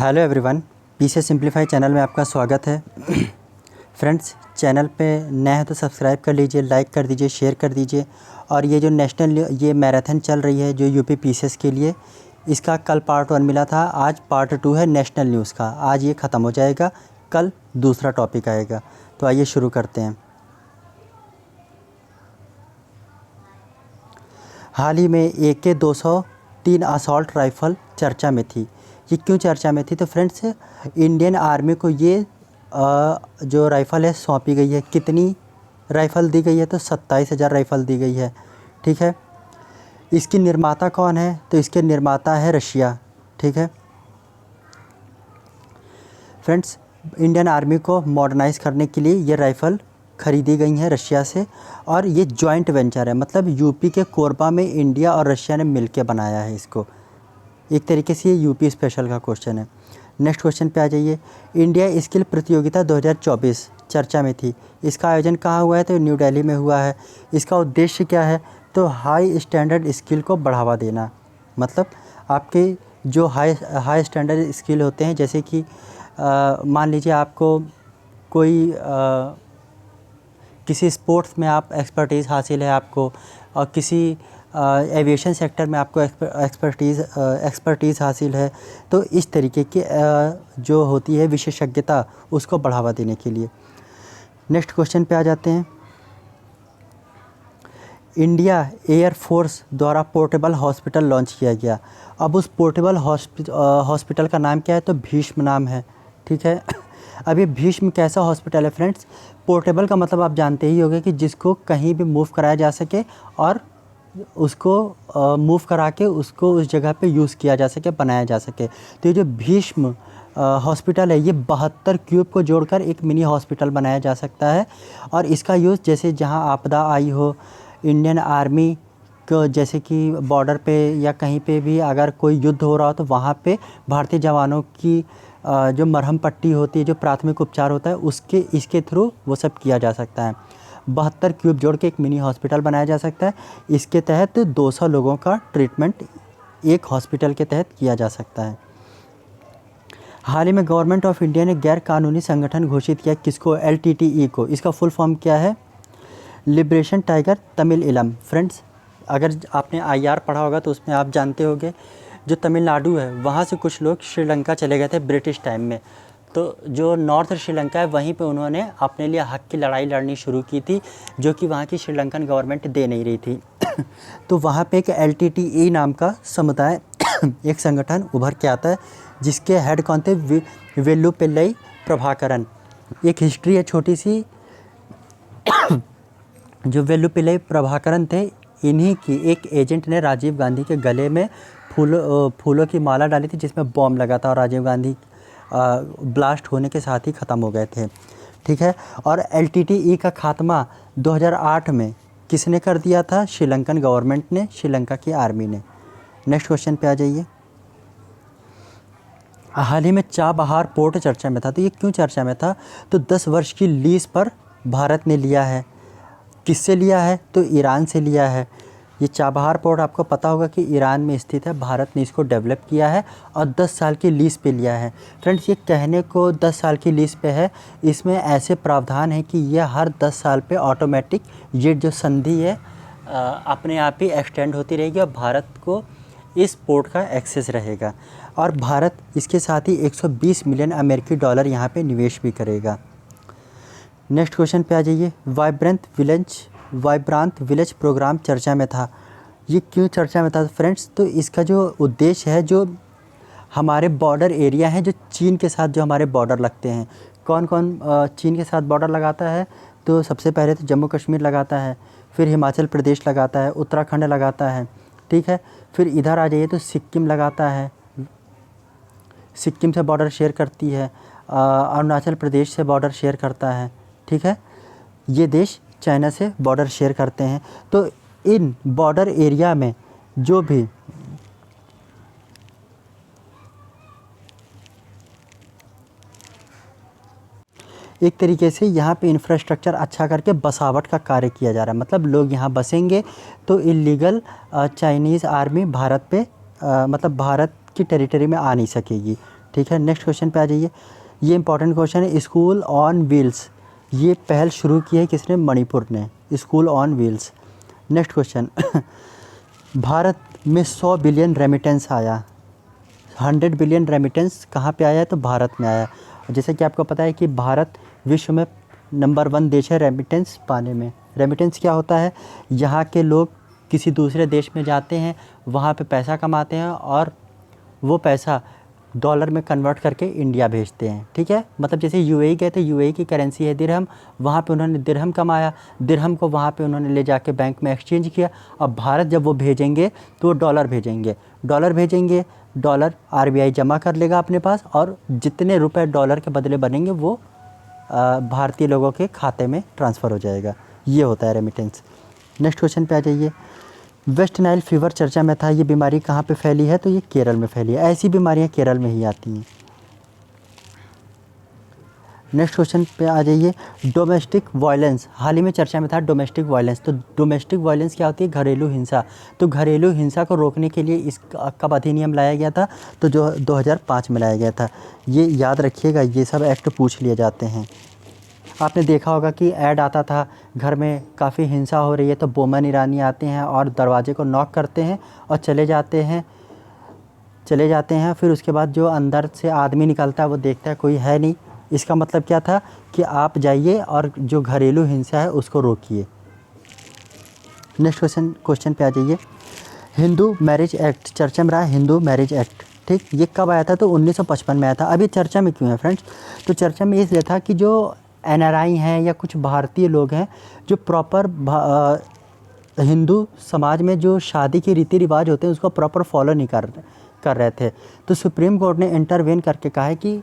Hello everyone, पीसे simplify channel में आपका स्वागत है। फ्रेंड्स, चैनल पे नए हैं तो सब्सक्राइब कर लीजिए, लाइक कर दीजिए, शेयर कर दीजिए। और ये जो नेशनल ये मैराथन चल रही है जो यूपी पीसीएस के लिए, इसका कल पार्ट 1 मिला था, आज पार्ट 2 है नेशनल न्यूज़ का। आज ये ख़त्म हो जाएगा, कल दूसरा टॉपिक आएगा। तो आइए शुरू करते हैं। हाल ही में AK-203 असॉल्ट राइफ़ल चर्चा में थी। ये क्यों चर्चा में थी? तो फ्रेंड्स, इंडियन आर्मी को ये जो राइफ़ल है सौंपी गई है। कितनी राइफ़ल दी गई है? तो 27,000 राइफ़ल दी गई है। ठीक है। इसकी निर्माता कौन है? तो इसके निर्माता है रशिया। ठीक है फ्रेंड्स, इंडियन आर्मी को मॉडर्नाइज़ करने के लिए ये राइफ़ल ख़रीदी गई हैं रशिया से। और ये जॉइंट वेंचर है, मतलब यूपी के कोरबा में इंडिया और रशिया ने मिलकर बनाया है इसको। एक तरीके से ये यूपी स्पेशल का क्वेश्चन है। नेक्स्ट क्वेश्चन पे आ जाइए। इंडिया स्किल प्रतियोगिता 2024 चर्चा में थी। इसका आयोजन कहाँ हुआ है? तो न्यू दिल्ली में हुआ है। इसका उद्देश्य क्या है? तो हाई स्टैंडर्ड स्किल को बढ़ावा देना। मतलब आपके जो हाई स्टैंडर्ड स्किल होते हैं, जैसे कि मान लीजिए आपको कोई किसी स्पोर्ट्स में आप एक्सपर्टीज़ हासिल है आपको, और किसी एविएशन सेक्टर में आपको एक्सपर्टीज़ हासिल है, तो इस तरीके की जो होती है विशेषज्ञता, उसको बढ़ावा देने के लिए। नेक्स्ट क्वेश्चन पे आ जाते हैं। इंडिया एयर फोर्स द्वारा पोर्टेबल हॉस्पिटल लॉन्च किया गया। अब उस पोर्टेबल हॉस्पिटल का नाम क्या है? तो भीष्म नाम है। ठीक है। अब ये भीष्म कैसा हॉस्पिटल है फ्रेंड्स? पोर्टेबल का मतलब आप जानते ही होंगे कि जिसको कहीं भी मूव कराया जा सके और उसको मूव करा के उसको उस जगह पे यूज़ किया जा सके, बनाया जा सके। तो ये जो भीष्म हॉस्पिटल है, ये 72 क्यूब को जोड़कर एक मिनी हॉस्पिटल बनाया जा सकता है। और इसका यूज़ जैसे जहाँ आपदा आई हो, इंडियन आर्मी को, जैसे कि बॉर्डर पे या कहीं पे भी अगर कोई युद्ध हो रहा हो, तो वहाँ पे भारतीय जवानों की जो मरहम पट्टी होती है, जो प्राथमिक उपचार होता है, इसके थ्रू वो सब किया जा सकता है। 72 क्यूब जोड़ के एक मिनी हॉस्पिटल बनाया जा सकता है। इसके तहत 200 लोगों का ट्रीटमेंट एक हॉस्पिटल के तहत किया जा सकता है। हाल ही में गवर्नमेंट ऑफ इंडिया ने गैर कानूनी संगठन घोषित किया। किसको? LTTE को। इसका फुल फॉर्म क्या है? लिबरेशन टाइगर तमिल इलम। फ्रेंड्स, अगर आपने IR पढ़ा होगा तो उसमें आप जानते होंगे, जो तमिलनाडु है वहाँ से कुछ लोग श्रीलंका चले गए थे ब्रिटिश टाइम में। तो जो नॉर्थ श्रीलंका है, वहीं पे उन्होंने अपने लिए हक की लड़ाई लड़नी शुरू की थी, जो कि वहाँ की श्रीलंकन गवर्नमेंट दे नहीं रही थी। तो वहाँ पे एक LTTE नाम का समुदाय एक संगठन उभर के आता है, जिसके हेड कौन थे? वेलुपिल्लई प्रभाकरन। एक हिस्ट्री है छोटी सी। जो वेलुपिल्लई प्रभाकरन थे, इन्हीं की एक एजेंट ने राजीव गांधी के गले में फूलों की माला डाली थी, जिसमें बॉम्ब लगा था, और राजीव गांधी ब्लास्ट होने के साथ ही ख़त्म हो गए थे। ठीक है। और LTTE का खात्मा 2008 में किसने कर दिया था? श्रीलंकन गवर्नमेंट ने, श्रीलंका की आर्मी ने। नेक्स्ट क्वेश्चन पे आ जाइए। हाल ही में चाबहार पोर्ट चर्चा में था। तो ये क्यों चर्चा में था? तो 10 वर्ष की लीज पर भारत ने लिया है। किससे लिया है? तो ईरान से लिया है। ये चाबहार पोर्ट आपको पता होगा कि ईरान में स्थित है। भारत ने इसको डेवलप किया है और 10 साल की लीज़ पे लिया है। फ्रेंड्स, ये कहने को 10 साल की लीज़ पे है, इसमें ऐसे प्रावधान है कि यह हर 10 साल पे ऑटोमेटिक ये जो संधि है अपने आप ही एक्सटेंड होती रहेगी, और भारत को इस पोर्ट का एक्सेस रहेगा। और भारत इसके साथ ही 120 मिलियन अमेरिकी डॉलर यहाँ पर निवेश भी करेगा। नेक्स्ट क्वेश्चन पे आ जाइए। वाइब्रांत विलेज प्रोग्राम चर्चा में था। ये क्यों चर्चा में था फ्रेंड्स? तो इसका जो उद्देश्य है, जो हमारे बॉर्डर एरिया हैं, जो चीन के साथ जो हमारे बॉर्डर लगते हैं, कौन कौन चीन के साथ बॉर्डर लगाता है? तो सबसे पहले तो जम्मू कश्मीर लगाता है, फिर हिमाचल प्रदेश लगाता है, उत्तराखंड लगाता है। ठीक है। फिर इधर आ जाइए तो सिक्किम लगाता है, सिक्किम से बॉर्डर शेयर करती है, अरुणाचल प्रदेश से बॉर्डर शेयर करता है। ठीक है। ये देश चाइना से बॉर्डर शेयर करते हैं। तो इन बॉर्डर एरिया में जो भी एक तरीके से यहाँ पे इंफ्रास्ट्रक्चर अच्छा करके बसावट का कार्य किया जा रहा है। मतलब लोग यहाँ बसेंगे तो इलीगल चाइनीज़ आर्मी भारत पे मतलब भारत की टेरिटरी में आ नहीं सकेगी। ठीक है, नेक्स्ट क्वेश्चन पे आ जाइए। ये इंपॉर्टेंट क्वेश्चन है, स्कूल ऑन व्हील्स ये पहल शुरू की है किसने? मणिपुर ने, school on wheels. Next question Bharat में 100 बिलियन रेमिटेंस आया, 100 बिलियन रेमिटेंस कहाँ पे आया है? तो भारत में आया। जैसे कि आपको पता है कि भारत विश्व में नंबर 1 देश है रेमिटेंस पाने में। रेमिटेंस क्या होता है? यहाँ के लोग किसी दूसरे देश में जाते हैं, वहाँ पे पैसा कमाते हैं और वो पैसा डॉलर में कन्वर्ट करके इंडिया भेजते हैं। ठीक है, मतलब जैसे यूएई गए थे, यूएई की करेंसी है दिरहम, वहाँ पे उन्होंने दिरहम कमाया, दिरहम को वहाँ पे उन्होंने ले जाके बैंक में एक्सचेंज किया। अब भारत जब वो भेजेंगे तो वो डॉलर भेजेंगे, डॉलर आरबीआई जमा कर लेगा अपने पास, और जितने रुपए डॉलर के बदले बनेंगे वो भारतीय लोगों के खाते में ट्रांसफ़र हो जाएगा। ये होता है रेमिटेंस। नेक्स्ट क्वेश्चन पे आ जाइए। वेस्ट नाइल फीवर चर्चा में था, ये बीमारी कहाँ पे फैली है? तो ये केरल में फैली है। ऐसी बीमारियाँ केरल में ही आती हैं। नेक्स्ट क्वेश्चन पे आ जाइए। डोमेस्टिक वायलेंस हाल ही में चर्चा में था, डोमेस्टिक वायलेंस। तो डोमेस्टिक वायलेंस क्या होती है? घरेलू हिंसा। तो घरेलू हिंसा को रोकने के लिए इस कब अधिनियम लाया गया था? तो जो 2005 में लाया गया था। ये याद रखिएगा, ये सब एक्ट पूछ लिए जाते हैं। आपने देखा होगा कि ऐड आता था, घर में काफ़ी हिंसा हो रही है तो बोमन ईरानी आते हैं और दरवाजे को नॉक करते हैं और चले जाते हैं। फिर उसके बाद जो अंदर से आदमी निकलता है वो देखता है कोई है नहीं। इसका मतलब क्या था कि आप जाइए और जो घरेलू हिंसा है उसको रोकिए। नेक्स्ट क्वेश्चन पे आ जाइए। हिंदू मैरिज एक्ट चर्चा में रहा, हिंदू मैरिज एक्ट। ठीक, ये कब आया था? तो 1955 में आया था। अभी चर्चा में क्यों है फ्रेंड्स? तो चर्चा में इसलिए था कि जो एनआरआई हैं या कुछ भारतीय लोग हैं जो प्रॉपर हिंदू समाज में जो शादी के रीति रिवाज होते हैं उसको प्रॉपर फॉलो नहीं कर रहे थे। तो सुप्रीम कोर्ट ने इंटरवेन करके कहा है कि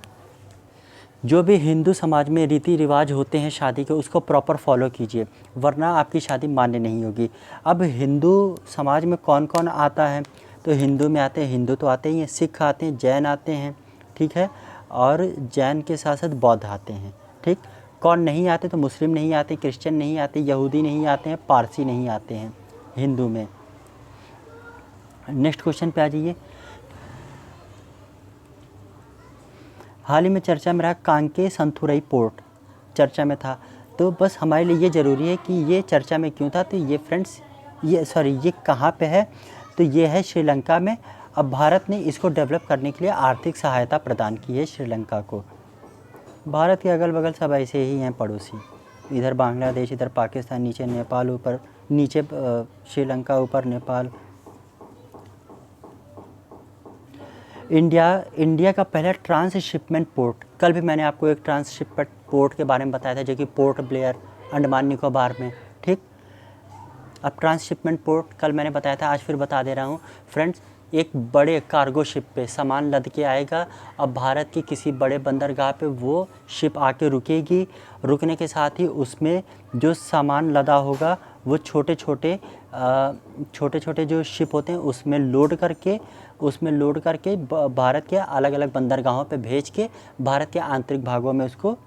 जो भी हिंदू समाज में रीति रिवाज होते हैं शादी के, उसको प्रॉपर फॉलो कीजिए, वरना आपकी शादी मान्य नहीं होगी। अब हिंदू समाज में कौन कौन आता है? तो हिंदू में आते हैं, हिंदू तो आते ही हैं, सिख आते हैं, जैन आते हैं, ठीक है, और जैन के साथ साथ बौद्ध आते हैं। ठीक, कौन नहीं आते? तो मुस्लिम नहीं आते, क्रिश्चियन नहीं आते, यहूदी नहीं आते हैं, पारसी नहीं आते हैं हिंदू में। नेक्स्ट क्वेश्चन पे आ जाइए। हाल ही में चर्चा में रहा कांके संथुरई पोर्ट, चर्चा में था। तो बस हमारे लिए ये ज़रूरी है कि ये चर्चा में क्यों था। तो ये फ्रेंड्स ये कहाँ पे है? तो ये है श्रीलंका में। अब भारत ने इसको डेवलप करने के लिए आर्थिक सहायता प्रदान की है श्रीलंका को। भारत के अगल बगल सब ऐसे ही हैं पड़ोसी, इधर बांग्लादेश, इधर पाकिस्तान, नीचे नेपाल, ऊपर नीचे श्रीलंका, ऊपर नेपाल। इंडिया का पहला ट्रांसशिपमेंट पोर्ट, कल भी मैंने आपको एक ट्रांसशिपमेंट पोर्ट के बारे में बताया था जो कि पोर्ट ब्लेयर अंडमान निकोबार में। ठीक, अब ट्रांसशिपमेंट पोर्ट कल मैंने बताया था, आज फिर बता दे रहा हूँ फ्रेंड्स। एक बड़े कार्गो शिप पे सामान लद के आएगा, अब भारत की किसी बड़े बंदरगाह पे वो शिप आके रुकेगी। रुकने के साथ ही उसमें जो सामान लदा होगा वो छोटे छोटे जो शिप होते हैं उसमें लोड करके भारत के अलग अलग बंदरगाहों पे भेज के भारत के आंतरिक भागों में उसको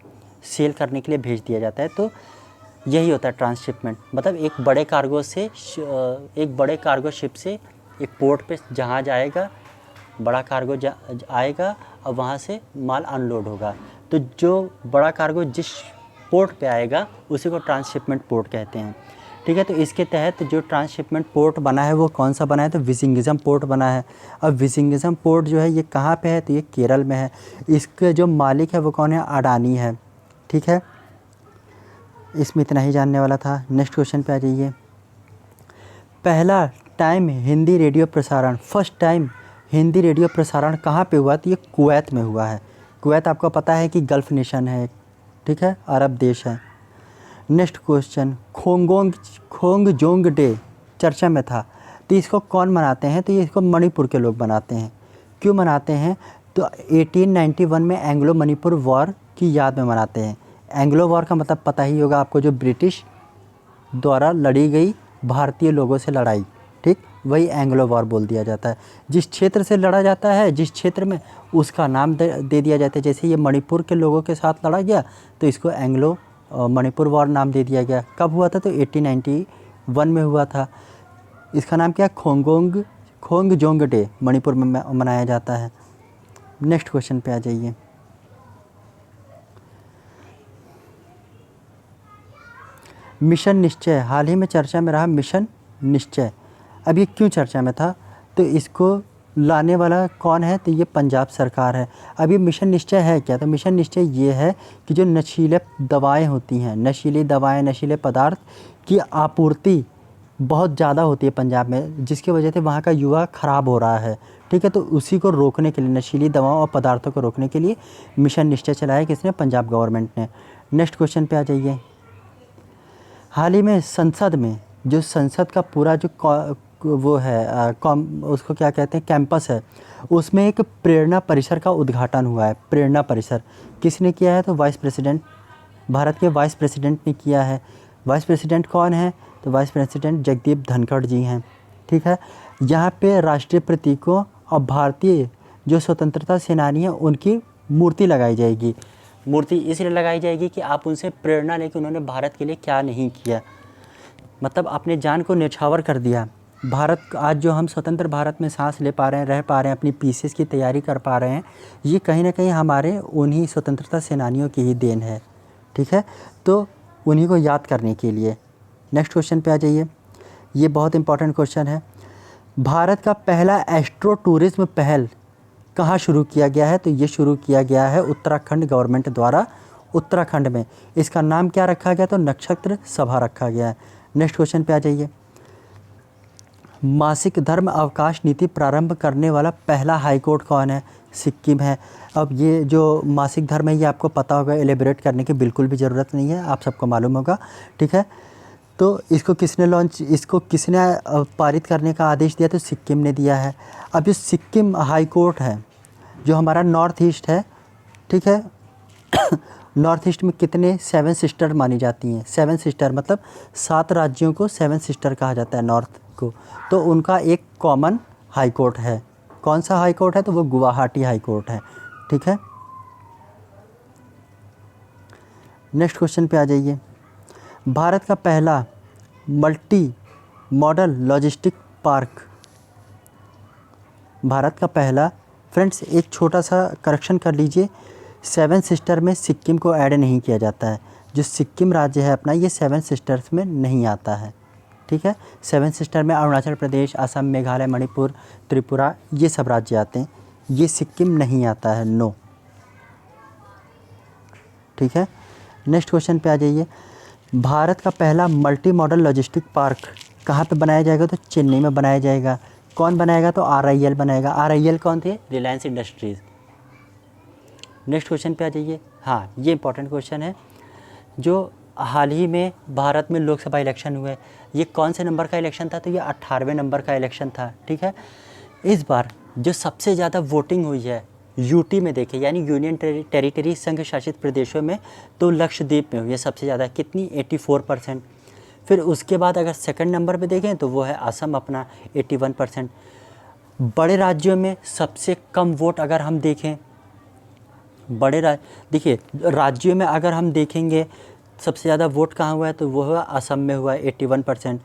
सेल करने के लिए भेज दिया जाता है। तो यही होता है ट्रांसशिपमेंट, मतलब एक बड़े कार्गो शिप से एक पोर्ट पे जहाज आएगा, बड़ा कार्गो आएगा और वहाँ से माल अनलोड होगा। तो जो बड़ा कार्गो जिस पोर्ट पे आएगा उसी को ट्रांसशिपमेंट पोर्ट कहते हैं। ठीक है, तो इसके तहत जो ट्रांसशिपमेंट पोर्ट बना है वो कौन सा बना है? तो विजिंगिज़म पोर्ट बना है। अब विजिंगिज़म पोर्ट जो है ये कहाँ पे है? तो ये केरल में है। इसके जो मालिक है वो कौन है? अडानी है। ठीक है, इसमें इतना ही जानने वाला था। नेक्स्ट क्वेश्चन पे आ जाइए। पहला टाइम हिंदी रेडियो प्रसारण, फर्स्ट टाइम हिंदी रेडियो प्रसारण कहाँ पे हुआ? तो ये कुवैत में हुआ है। कुवैत आपको पता है कि गल्फ़ नेशन है, ठीक है, अरब देश है। नेक्स्ट क्वेश्चन, खोंगजोंग डे चर्चा में था, तो इसको कौन मनाते हैं? तो ये इसको मणिपुर के लोग मनाते हैं। क्यों मनाते हैं? तो 1891 में एंग्लो मणिपुर वॉर की याद में मनाते हैं। एंग्लो वॉर का मतलब पता ही होगा आपको, जो ब्रिटिश द्वारा लड़ी गई भारतीय लोगों से लड़ाई, ठीक, वही एंग्लो वॉर बोल दिया जाता है। जिस क्षेत्र से लड़ा जाता है, जिस क्षेत्र में, उसका नाम दे दिया जाता है। जैसे ये मणिपुर के लोगों के साथ लड़ा गया तो इसको एंग्लो मणिपुर वॉर नाम दे दिया गया। कब हुआ था? तो 1891 में हुआ था। इसका नाम क्या है? खोंगजोंग डे मणिपुर में मनाया जाता है। नेक्स्ट क्वेश्चन पे आ जाइए। मिशन निश्चय हाल ही में चर्चा में रहा मिशन निश्चय। अब ये क्यों चर्चा में था? तो इसको लाने वाला कौन है? तो ये पंजाब सरकार है। अब ये मिशन निश्चय है क्या? तो मिशन निश्चय ये है कि जो नशीले दवाएं होती हैं, नशीली दवाएं, नशीले पदार्थ की आपूर्ति बहुत ज़्यादा होती है पंजाब में, जिसकी वजह से वहाँ का युवा ख़राब हो रहा है। ठीक है, तो उसी को रोकने के लिए, नशीली दवाओं और पदार्थों को रोकने के लिए मिशन निश्चय चलाया किसने? पंजाब गवर्नमेंट ने। नेक्स्ट क्वेश्चन पे आ जाइए। हाल ही में संसद में, जो संसद का पूरा जो वो है उसको क्या कहते हैं, कैंपस है, उसमें एक प्रेरणा परिसर का उद्घाटन हुआ है। प्रेरणा परिसर किसने किया है? तो वाइस प्रेसिडेंट, भारत के वाइस प्रेसिडेंट ने किया है। वाइस प्रेसिडेंट कौन है? तो वाइस प्रेसिडेंट जगदीप धनखड़ जी हैं। ठीक है, यहाँ पे राष्ट्रीय प्रतीकों और भारतीय जो स्वतंत्रता सेनानी हैं उनकी मूर्ति लगाई जाएगी। मूर्ति इसलिए लगाई जाएगी कि आप उनसे प्रेरणा लें कि उन्होंने भारत के लिए क्या नहीं किया, मतलब अपने जान को न्यौछावर कर दिया। भारत आज जो हम स्वतंत्र भारत में सांस ले पा रहे हैं, रह पा रहे हैं, अपनी पीसीएस की तैयारी कर पा रहे हैं, ये कहीं ना कहीं हमारे उन्हीं स्वतंत्रता सेनानियों की ही देन है। ठीक है, तो उन्हीं को याद करने के लिए। नेक्स्ट क्वेश्चन पे आ जाइए। ये बहुत इंपॉर्टेंट क्वेश्चन है। भारत का पहला एस्ट्रो टूरिज्म पहल कहाँ शुरू किया गया है? तो ये शुरू किया गया है उत्तराखंड गवर्नमेंट द्वारा, उत्तराखंड में। इसका नाम क्या रखा गया? तो नक्षत्र सभा रखा गया है। नेक्स्ट क्वेश्चन पे आ जाइए। मासिक धर्म अवकाश नीति प्रारंभ करने वाला पहला हाईकोर्ट कौन है? सिक्किम है। अब ये जो मासिक धर्म है ये आपको पता होगा, एलिब्रेट करने की बिल्कुल भी ज़रूरत नहीं है, आप सबको मालूम होगा। ठीक है, तो इसको किसने पारित करने का आदेश दिया? तो सिक्किम ने दिया है। अब जो सिक्किम हाई कोर्ट है, जो हमारा नॉर्थ ईस्ट है, ठीक है नॉर्थ ईस्ट में कितने 7 सिस्टर मानी जाती हैं? 7 सिस्टर मतलब 7 राज्यों को 7 सिस्टर कहा जाता है नॉर्थ को। तो उनका एक कॉमन हाई कोर्ट है। कौन सा हाई कोर्ट है? तो वो गुवाहाटी हाई कोर्ट है। ठीक है, नेक्स्ट क्वेश्चन पे आ जाइए। भारत का पहला multi modal logistic park, Bharat का पहला, फ्रेंड्स एक छोटा सा करेक्शन कर लीजिए, 7 सिस्टर में सिक्किम को ऐड नहीं किया जाता है। जो सिक्किम राज्य है अपना, ये 7 सिस्टर्स में नहीं आता है। ठीक है, 7 सिस्टर में अरुणाचल प्रदेश, असम, मेघालय, मणिपुर, त्रिपुरा, ये सब राज्य आते हैं। ये सिक्किम नहीं आता है, नो। ठीक है, नेक्स्ट क्वेश्चन पे आ जाइए। भारत का पहला मल्टी मॉडल लॉजिस्टिक पार्क कहाँ पे बनाया जाएगा? तो चेन्नई में बनाया जाएगा। कौन बनाएगा? तो RIL बनाएगा। RIL कौन थे? रिलायंस इंडस्ट्रीज़। नेक्स्ट क्वेश्चन पे आ जाइए। हाँ, ये इंपॉर्टेंट क्वेश्चन है। जो हाल ही में भारत में लोकसभा इलेक्शन हुए, ये कौन से नंबर का इलेक्शन था? तो ये 18वें नंबर का इलेक्शन था। ठीक है, इस बार जो सबसे ज़्यादा वोटिंग हुई है यूटी में देखें, यानी यूनियन टेरिटरी संघ शासित प्रदेशों में, तो लक्षद्वीप में हुई है सबसे ज़्यादा। कितनी? 84%। फिर उसके बाद अगर सेकंड नंबर पे देखें तो वो है असम अपना 81%। बड़े राज्यों में सबसे कम वोट अगर हम देखें, देखिए राज्यों में अगर हम देखेंगे सबसे ज़्यादा वोट कहाँ हुआ है? तो वो हुआ असम में हुआ है 81%।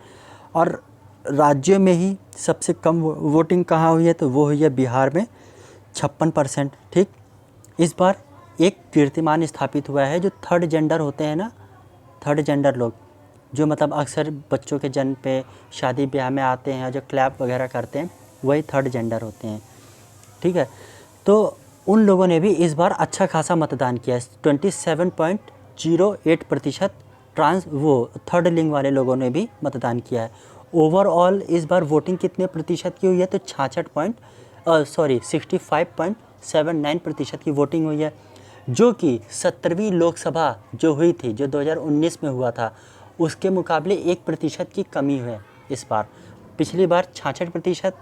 और राज्यों में ही सबसे कम वोटिंग कहाँ हुई है? तो वो हुई है बिहार में 56%। ठीक, इस बार एक कीर्तिमान स्थापित हुआ है। जो थर्ड जेंडर होते हैं ना, थर्ड जेंडर लोग, जो मतलब अक्सर बच्चों के जन्म पे, शादी ब्याह में आते हैं, जो क्लैप वगैरह करते हैं, वही थर्ड जेंडर होते हैं। ठीक है, तो उन लोगों ने भी इस बार अच्छा खासा मतदान किया है। 27.08% थर्ड लिंग वाले लोगों ने भी मतदान किया है। ओवरऑल इस बार वोटिंग कितने प्रतिशत की हुई है? तो 65.79% की वोटिंग हुई है। जो कि 17वीं लोकसभा जो हुई थी, जो 2019 में हुआ था, उसके मुकाबले 1% की कमी है इस बार। पिछली बार 66%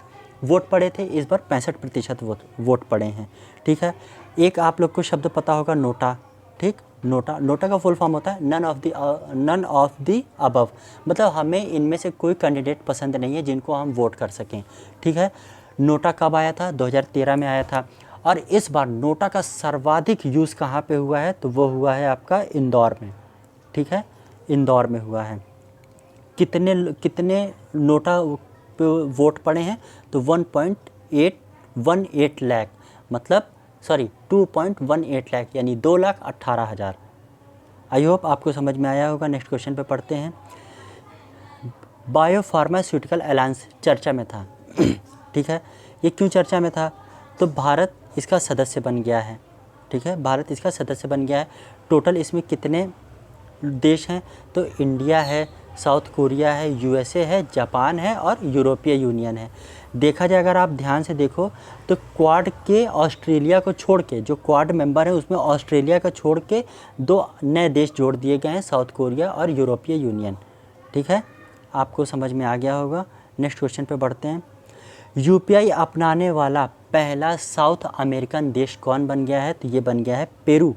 वोट पड़े थे, इस बार 65% वोट पड़े हैं। ठीक है, एक आप लोग को शब्द पता होगा, नोटा। ठीक, नोटा का फुल फॉर्म होता है नन ऑफ दी अबव, मतलब हमें इनमें से कोई कैंडिडेट पसंद नहीं है जिनको हम वोट कर सकें। ठीक है, नोटा कब आया था? 2013 में आया था। और इस बार नोटा का सर्वाधिक यूज़ कहाँ पे हुआ है? तो वो हुआ है आपका इंदौर में। ठीक है, इंदौर में हुआ है। कितने नोटा पे वोट पड़े हैं? तो 1.818 लाख, मतलब सॉरी 2.18 लाख यानी 2,18,000। आई होप आपको समझ में आया होगा। नेक्स्ट क्वेश्चन पे पढ़ते हैं। बायोफार्मास्यूटिकल अलायंस चर्चा में था ठीक है, ये क्यों चर्चा में था? तो भारत इसका सदस्य बन गया है। ठीक है, भारत इसका सदस्य बन गया है। टोटल इसमें कितने देश हैं? तो इंडिया है, साउथ कोरिया है, यूएसए है, जापान है और यूरोपीय यूनियन है। देखा जाए, अगर आप ध्यान से देखो तो क्वाड के ऑस्ट्रेलिया को छोड़ के, जो क्वाड मेंबर है उसमें ऑस्ट्रेलिया को छोड़ के 2 नए देश जोड़ दिए गए हैं, साउथ कोरिया और यूरोपीय यूनियन। ठीक है, आपको समझ में आ गया होगा। नेक्स्ट क्वेश्चन पे बढ़ते हैं। यूपीआई अपनाने वाला पहला साउथ अमेरिकन देश कौन बन गया है? तो ये बन गया है पेरू।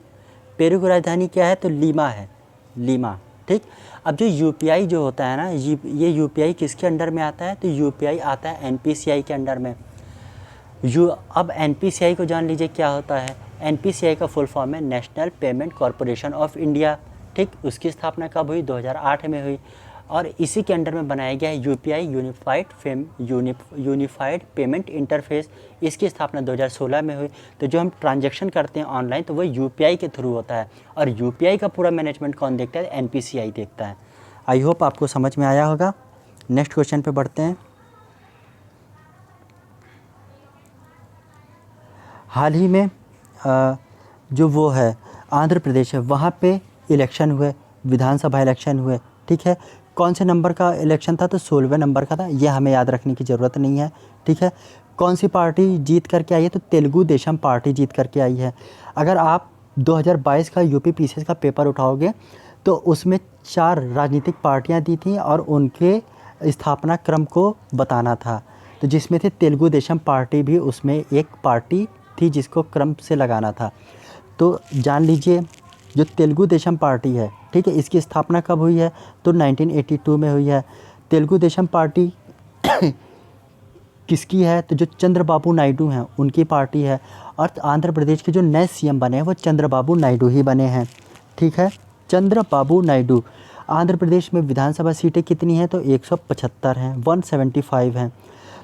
पेरू की राजधानी क्या है? तो लीमा है, लीमा। ठीक, अब जो यूपीआई जो होता है ना, ये यूपीआई किसके अंडर में आता है? तो यूपीआई आता है एनपीसीआई के अंडर में। अब एनपीसीआई को जान लीजिए क्या होता है। एनपीसीआई का फुल फॉर्म है national payment corporation of India. ठीक, उसकी स्थापना कब हुई? 2008 में हुई और इसी के अंडर में बनाया गया है यूपीआई यूनिफाइड पेमेंट इंटरफेस। इसकी स्थापना 2016 में हुई। तो जो हम ट्रांजैक्शन करते हैं ऑनलाइन तो वो यूपीआई के थ्रू होता है और यूपीआई का पूरा मैनेजमेंट कौन देखता है? एनपीसीआई देखता है। आई होप आपको समझ में आया होगा। नेक्स्ट क्वेश्चन पे बढ़ते हैं। हाल ही में जो वो है आंध्र प्रदेश है, वहाँ पे इलेक्शन हुए, विधानसभा इलेक्शन हुए। ठीक है, कौन से नंबर का इलेक्शन था? तो 16वें नंबर का था। ये हमें याद रखने की ज़रूरत नहीं है। ठीक है, कौन सी पार्टी जीत करके आई है? तो तेलुगु देशम पार्टी जीत करके आई है। अगर आप 2022 का यूपी पीसीएस का पेपर उठाओगे तो उसमें 4 राजनीतिक पार्टियां दी थी और उनके स्थापना क्रम को बताना था। तो जिसमें थे तेलुगु देशम पार्टी भी उसमें एक पार्टी थी जिसको क्रम से लगाना था। तो जान लीजिए, जो तेलुगु देशम पार्टी है, ठीक है, इसकी स्थापना कब हुई है? तो 1982 में हुई है। तेलुगु देशम पार्टी किसकी है? तो जो चंद्रबाबू नायडू हैं उनकी पार्टी है। और आंध्र प्रदेश के जो नए सीएम बने हैं वो चंद्रबाबू नायडू ही बने हैं। ठीक है, चंद्रबाबू नायडू। आंध्र प्रदेश में विधानसभा सीटें कितनी हैं? तो 175 हैं, 175 हैं।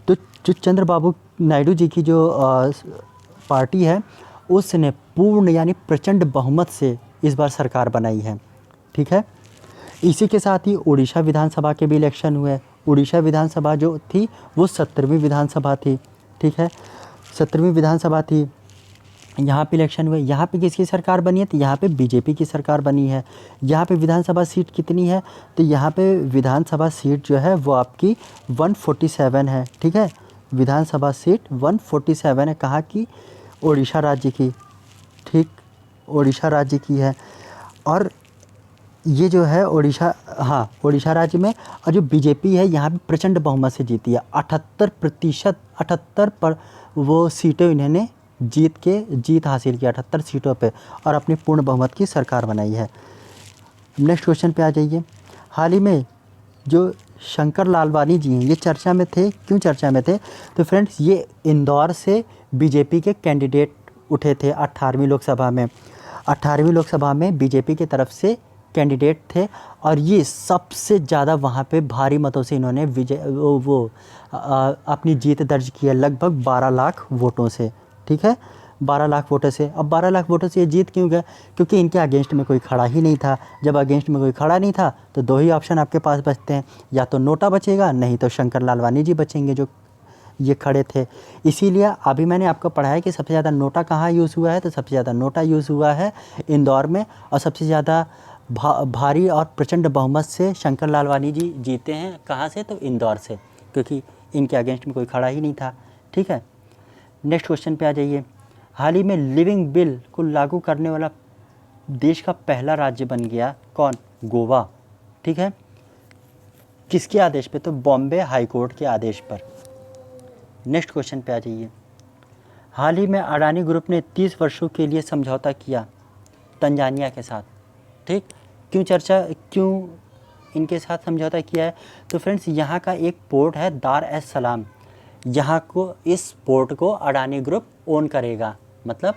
तो जो चंद्रबाबू नायडू जी की जो पार्टी है उसने पूर्ण यानी प्रचंड बहुमत से इस बार सरकार बनाई है। ठीक है, इसी के साथ ही उड़ीसा विधानसभा के भी इलेक्शन हुए। उड़ीसा विधानसभा जो थी वो 17वीं विधानसभा थी। ठीक है, 17वीं विधानसभा थी, यहाँ पे इलेक्शन हुए। यहाँ पे किसकी सरकार बनी है? तो यहाँ पे बीजेपी की सरकार बनी है। यहाँ पे विधानसभा सीट कितनी है? तो यहाँ पे विधानसभा सीट जो है वो आपकी 147 है। ठीक है, विधानसभा सीट 147 है। कहाँ की? उड़ीसा राज्य की। ठीक, उड़ीसा राज्य की है। और ये जो है उड़ीसा, हाँ, उड़ीसा राज्य में। और जो बीजेपी है यहाँ पे प्रचंड बहुमत से जीती है। 78%, 78 पर वो सीटें इन्होंने जीत हासिल की 78 सीटों पे और अपनी पूर्ण बहुमत की सरकार बनाई है। नेक्स्ट क्वेश्चन पे आ जाइए। हाल ही में जो शंकर लालवानी जी हैं ये चर्चा में थे। क्यों चर्चा में थे? तो फ्रेंड्स, ये इंदौर से बीजेपी के कैंडिडेट उठे थे 18वीं लोकसभा में। 18वीं लोकसभा में बीजेपी की तरफ से कैंडिडेट थे और ये सबसे ज़्यादा वहाँ पे भारी मतों से इन्होंने अपनी जीत दर्ज की है, लगभग 12 लाख वोटों से। ठीक है, 12 लाख वोटों से। अब 12 लाख वोटों से ये जीत क्यों गए? क्योंकि इनके अगेंस्ट में कोई खड़ा ही नहीं था। जब अगेंस्ट में कोई खड़ा नहीं था तो 2 ही ऑप्शन आपके पास बचते हैं, या तो नोटा बचेगा, नहीं तो शंकर लालवानी जी बचेंगे जो ये खड़े थे। इसीलिए अभी मैंने आपको पढ़ाया कि सबसे ज़्यादा नोटा कहाँ यूज़ हुआ है। तो सबसे ज़्यादा नोटा यूज़ हुआ है इंदौर में और सबसे ज़्यादा भारी और प्रचंड बहुमत से शंकर लालवानी जी जीते हैं। कहाँ से? तो इंदौर से, क्योंकि इनके अगेंस्ट में कोई खड़ा ही नहीं था। ठीक है, नेक्स्ट क्वेश्चन पे आ जाइए। हाल ही में लिविंग बिल को लागू करने वाला देश का पहला राज्य बन गया कौन? गोवा। ठीक है, किसके आदेश पे? तो बॉम्बे हाई कोर्ट के आदेश पर। नेक्स्ट क्वेश्चन पे आ जाइए। हाल ही में अडानी ग्रुप ने 30 वर्षों के लिए समझौता किया तंजानिया के साथ। ठीक, क्यों इनके साथ समझौता किया है? तो फ्रेंड्स, यहाँ का एक पोर्ट है दार एस सलाम, यहाँ को, इस पोर्ट को अडानी ग्रुप ओन करेगा। मतलब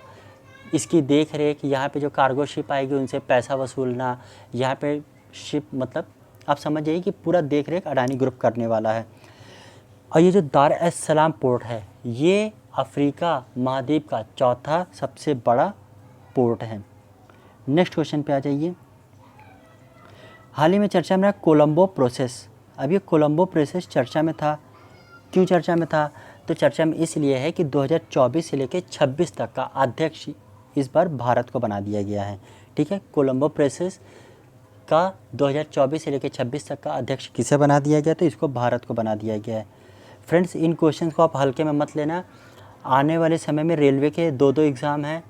इसकी देख रेख, यहाँ पे जो कार्गो शिप आएगी उनसे पैसा वसूलना, यहाँ पे शिप, मतलब आप समझ जाइए कि पूरा देख रेख अडानी ग्रुप करने वाला है। और ये जो दार एस सलाम पोर्ट है ये अफ्रीका महाद्वीप का चौथा सबसे बड़ा पोर्ट है। नेक्स्ट क्वेश्चन पे आ जाइए। हाल ही में चर्चा में रहा कोलंबो प्रोसेस। अब ये कोलंबो प्रोसेस चर्चा में था, क्यों चर्चा में था? तो चर्चा में इसलिए है कि 2024 से लेकर 26 तक का अध्यक्ष इस बार भारत को बना दिया गया है। ठीक है, कोलंबो प्रोसेस का 2024 से लेकर 26 तक का अध्यक्ष किसे बना दिया गया? तो इसको भारत को बना दिया गया है। फ्रेंड्स, इन क्वेश्चंस को आप हल्के में मत लेना। आने वाले समय में रेलवे के दो एग्ज़ाम हैं,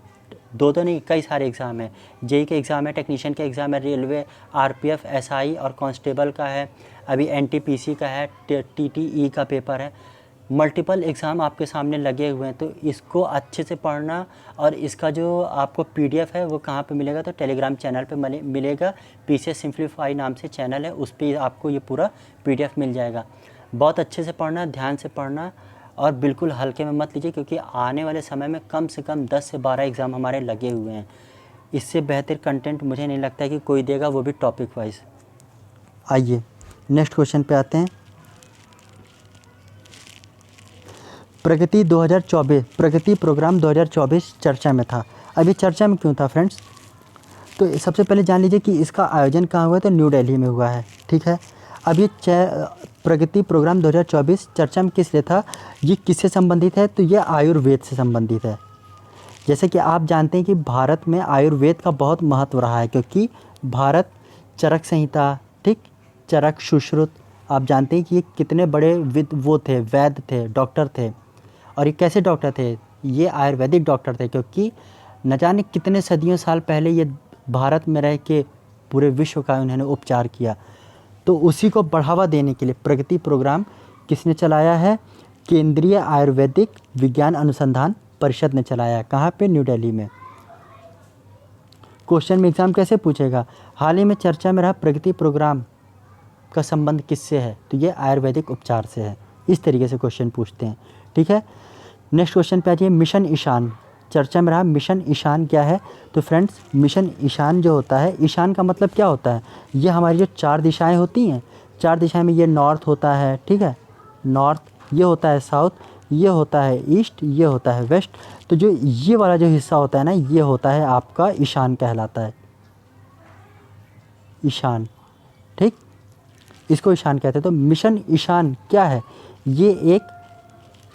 दो नहीं कई सारे एग्ज़ाम हैं। जेई के एग्ज़ाम है, टेक्नीशियन का एग्ज़ाम है, रेलवे, आरपीएफ, एसआई और कांस्टेबल का है, अभी एनटीपीसी का है, टीटीई का पेपर है। मल्टीपल एग्ज़ाम आपके सामने लगे हुए हैं, तो इसको अच्छे से पढ़ना। और इसका जो आपको पीडीएफ है वो कहाँ पे मिलेगा? तो टेलीग्राम चैनल पे मिलेगा। पीसीएस सिंप्लीफाई नाम से चैनल है, उस पर आपको ये पूरा पीडीएफ मिल जाएगा। बहुत अच्छे से पढ़ना, ध्यान से पढ़ना और बिल्कुल हल्के में मत लीजिए, क्योंकि आने वाले समय में कम से कम 10 से 12 एग्ज़ाम हमारे लगे हुए हैं। इससे बेहतर कंटेंट मुझे नहीं लगता है कि कोई देगा, वो भी टॉपिक वाइज। आइए नेक्स्ट क्वेश्चन पे आते हैं। प्रगति 2024, प्रगति प्रोग्राम 2024 चर्चा में था। अभी चर्चा में क्यों था फ्रेंड्स? तो सबसे पहले जान लीजिए कि इसका आयोजन कहाँ हुआ है? तो न्यू दिल्ली में हुआ है। ठीक है, अब ये प्रगति प्रोग्राम 2024 चर्चा में किस लिए था? ये किससे संबंधित है? तो ये आयुर्वेद से संबंधित है। जैसे कि आप जानते हैं कि भारत में आयुर्वेद का बहुत महत्व रहा है, क्योंकि भारत चरक संहिता, ठीक, चरक सुश्रुत, आप जानते हैं कि ये कितने बड़े वैद्य थे, डॉक्टर थे। और ये कैसे डॉक्टर थे? ये आयुर्वेदिक डॉक्टर थे, क्योंकि न जाने कितने सदियों साल पहले ये भारत में रह के पूरे विश्व का उन्होंने उपचार किया। तो उसी को बढ़ावा देने के लिए प्रगति प्रोग्राम किसने चलाया है? केंद्रीय आयुर्वेदिक विज्ञान अनुसंधान परिषद ने चलाया है। कहाँ पे? न्यू दिल्ली में। क्वेश्चन में एग्जाम कैसे पूछेगा? हाल ही में चर्चा में रहा प्रगति प्रोग्राम का संबंध किससे है? तो ये आयुर्वेदिक उपचार से है। इस तरीके से क्वेश्चन पूछते हैं। ठीक है, नेक्स्ट क्वेश्चन पे आ जाइए। मिशन ईशान चर्चा में रहा। मिशन ईशान क्या है? तो फ्रेंड्स, मिशन ईशान जो होता है, ईशान का मतलब क्या होता है? ये हमारी जो 4 दिशाएं होती हैं, 4 दिशाएं में ये नॉर्थ होता है, ठीक है, नॉर्थ, ये होता है साउथ, ये होता है ईस्ट, ये होता है वेस्ट। तो जो ये वाला जो हिस्सा होता है ना, ये होता है आपका ईशान कहलाता है, ईशान। ठीक, इसको ईशान कहते हैं। तो मिशन ईशान क्या है? ये एक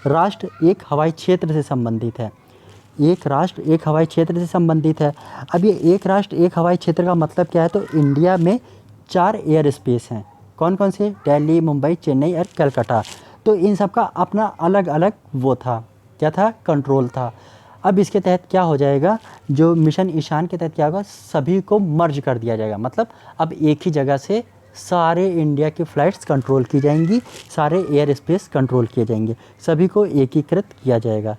राष्ट्र एक हवाई क्षेत्र से संबंधित है। एक राष्ट्र एक हवाई क्षेत्र से संबंधित है। अब ये एक राष्ट्र एक हवाई क्षेत्र का मतलब क्या है? तो इंडिया में 4 एयर स्पेस हैं। कौन कौन से? दिल्ली, मुंबई, चेन्नई और कलकत्ता। तो इन सब का अपना अलग अलग वो था, क्या था? कंट्रोल था। अब इसके तहत क्या हो जाएगा? जो मिशन ईशान के तहत क्या होगा? सभी को मर्ज कर दिया जाएगा। मतलब अब एक ही जगह से सारे इंडिया की फ़्लाइट्स कंट्रोल की जाएंगी, सारे एयर स्पेस कंट्रोल किए जाएंगे, सभी को एकीकृत किया जाएगा,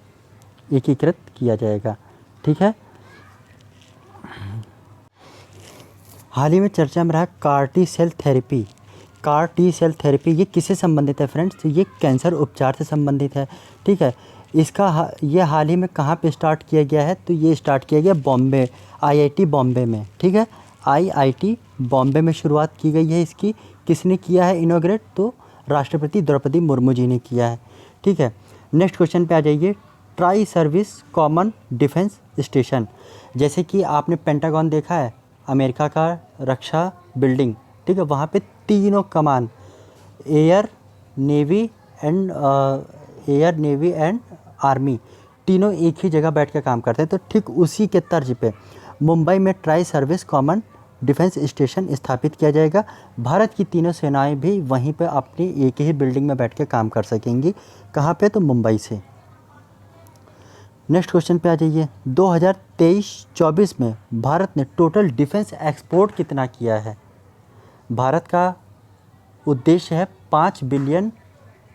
एकीकृत किया जाएगा। ठीक है, हाल ही में चर्चा में रहा CAR T cell therapy. CAR T cell therapy ये किससे संबंधित है फ्रेंड्स? तो ये कैंसर उपचार से संबंधित है। ठीक है, इसका ये हाल ही में कहाँ पे स्टार्ट किया गया है? तो ये स्टार्ट किया गया बॉम्बे, आईआईटी बॉम्बे में। ठीक है, आईआईटी बॉम्बे में शुरुआत की गई है इसकी। किसने किया है इनॉग्रेट? तो राष्ट्रपति द्रौपदी मुर्मू जी ने किया है। ठीक है, नेक्स्ट क्वेश्चन पे आ जाइए। Tri service common defence station, जैसे कि आपने पेंटागन देखा है, अमेरिका का रक्षा बिल्डिंग, ठीक है, वहाँ पे तीनों कमान, एयर नेवी एंड आर्मी, तीनों एक ही जगह बैठ के काम करते हैं। तो ठीक उसी के तर्ज पे मुंबई में tri service common defence station स्थापित किया जाएगा। भारत की तीनों सेनाएं भी वहीं पे अपनी एक ही बिल्डिंग में बैठ के काम कर सकेंगी। कहाँ पे? तो मुंबई से। नेक्स्ट क्वेश्चन पे आ जाइए। 2023-24 में भारत ने टोटल डिफेंस एक्सपोर्ट कितना किया है? भारत का उद्देश्य है $5 बिलियन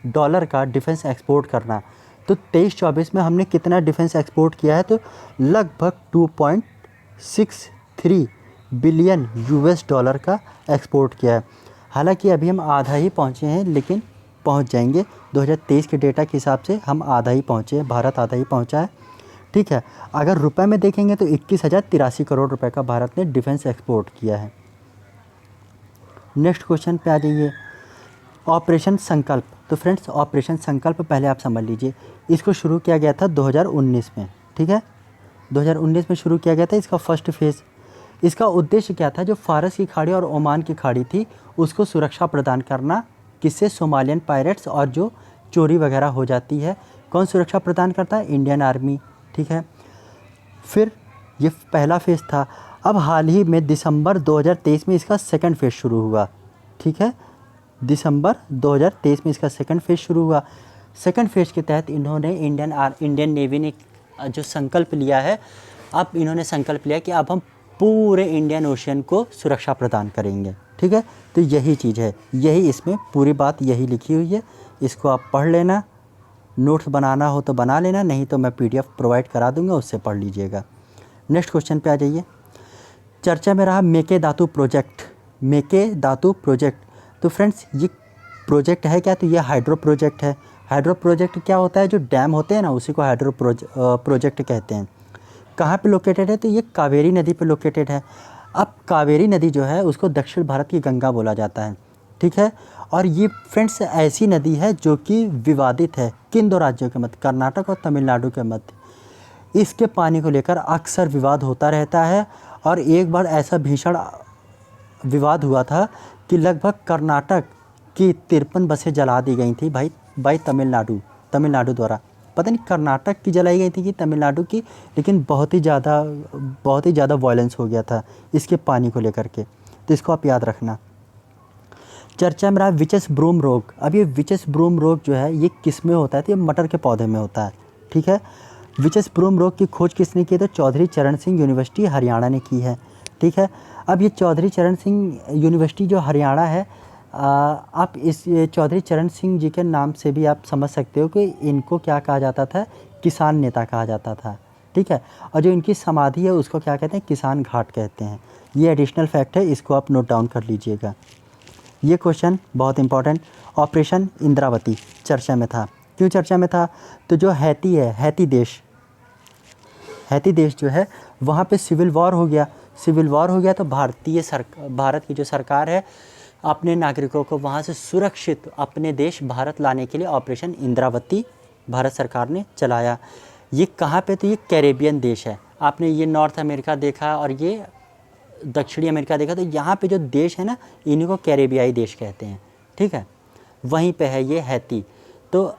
का डिफेंस एक्सपोर्ट करना। तो 23-24 में हमने कितना डिफेंस एक्सपोर्ट किया है? तो लगभग 2.63 बिलियन यूएस डॉलर का एक्सपोर्ट किया है। हालांकि अभी हम आधा ही पहुंचे हैं, लेकिन पहुंच जाएंगे। 2023 के डेटा के हिसाब से हम आधा ही पहुंचे हैं, भारत आधा ही पहुंचा है। ठीक है, अगर रुपए में देखेंगे तो 21,083 करोड़ रुपए का भारत ने डिफेंस एक्सपोर्ट किया है। नेक्स्ट क्वेश्चन पे आ जाइए। ऑपरेशन संकल्प, तो फ्रेंड्स ऑपरेशन संकल्प पहले आप समझ लीजिए, इसको शुरू किया गया था 2019 में, ठीक है, 2019 में शुरू किया गया था इसका फर्स्ट फेज़। इसका उद्देश्य क्या था, जो फ़ारस की खाड़ी और ओमान की खाड़ी थी उसको सुरक्षा प्रदान करना, किससे, सोमालियन पायरेट्स और जो चोरी वगैरह हो जाती है, कौन सुरक्षा प्रदान करता है, इंडियन आर्मी, ठीक है। फिर ये पहला फेज़ था। अब हाल ही में दिसंबर 2023 में इसका सेकंड फेज़ शुरू हुआ, ठीक है, दिसंबर 2023 में इसका सेकंड फेज़ शुरू हुआ। सेकंड फेज़ के तहत इन्होंने इंडियन नेवी ने जो संकल्प लिया है, अब इन्होंने संकल्प लिया कि अब हम पूरे इंडियन ओशियन को सुरक्षा प्रदान करेंगे, ठीक है। तो यही चीज़ है, यही इसमें पूरी बात यही लिखी हुई है। इसको आप पढ़ लेना, नोट्स बनाना हो तो बना लेना, नहीं तो मैं PDF प्रोवाइड करा दूंगा, उससे पढ़ लीजिएगा। नेक्स्ट क्वेश्चन पे आ जाइए। चर्चा में रहा मेकेदातु प्रोजेक्ट। मेकेदातु प्रोजेक्ट, तो फ्रेंड्स ये प्रोजेक्ट है क्या, तो ये हाइड्रो प्रोजेक्ट है। हाइड्रो प्रोजेक्ट क्या होता है, जो डैम होते हैं ना उसी को हाइड्रो प्रोजेक्ट कहते हैं। कहाँ पे लोकेटेड है, तो ये कावेरी नदी पे लोकेटेड है। अब कावेरी नदी जो है उसको दक्षिण भारत की गंगा बोला जाता है, ठीक है। और ये फ्रेंड्स ऐसी नदी है जो कि विवादित है, किन दो राज्यों के मध्य, कर्नाटक और तमिलनाडु के मध्य। इसके पानी को लेकर अक्सर विवाद होता रहता है, और एक बार ऐसा भीषण विवाद हुआ था कि लगभग कर्नाटक की 53 बसें जला दी गई थी भाई तमिलनाडु द्वारा। पता नहीं कर्नाटक की जलाई गई थी कि तमिलनाडु की, लेकिन बहुत ही ज़्यादा वायलेंस हो गया था इसके पानी को लेकर के, तो इसको आप याद रखना। चर्चा में रहा विचस ब्रूम रोग। अब ये विचस ब्रूम रोग जो है ये किस में होता है, तो ये मटर के पौधे में होता है, ठीक है। विचस ब्रूम रोग की खोज किसने की, तो चौधरी चरण सिंह यूनिवर्सिटी हरियाणा ने की है, ठीक है। अब ये चौधरी चरण सिंह यूनिवर्सिटी जो हरियाणा है, आप ये चौधरी चरण सिंह जी के नाम से भी आप समझ सकते हो कि इनको क्या कहा जाता था, किसान नेता कहा जाता था, ठीक है। और जो इनकी समाधि है उसको क्या कहते हैं, किसान घाट कहते हैं। ये एडिशनल फैक्ट है, इसको आप नोट डाउन कर लीजिएगा। ये क्वेश्चन बहुत इंपॉर्टेंट। ऑपरेशन इंद्रावती चर्चा में था, क्यों चर्चा में था, तो जो हैती है, हैती देश जो है वहाँ पे सिविल वॉर हो गया, तो भारत की जो सरकार है अपने नागरिकों को वहाँ से सुरक्षित अपने देश भारत लाने के लिए ऑपरेशन इंद्रावती भारत सरकार ने चलाया। ये कहाँ पे, तो ये कैरेबियन देश है। आपने ये नॉर्थ अमेरिका देखा और ये दक्षिणी अमेरिका देखा, तो यहाँ पे जो देश है ना इन्हीं को कैरेबियाई देश कहते हैं, ठीक है। वहीं पे है ये हैती। तो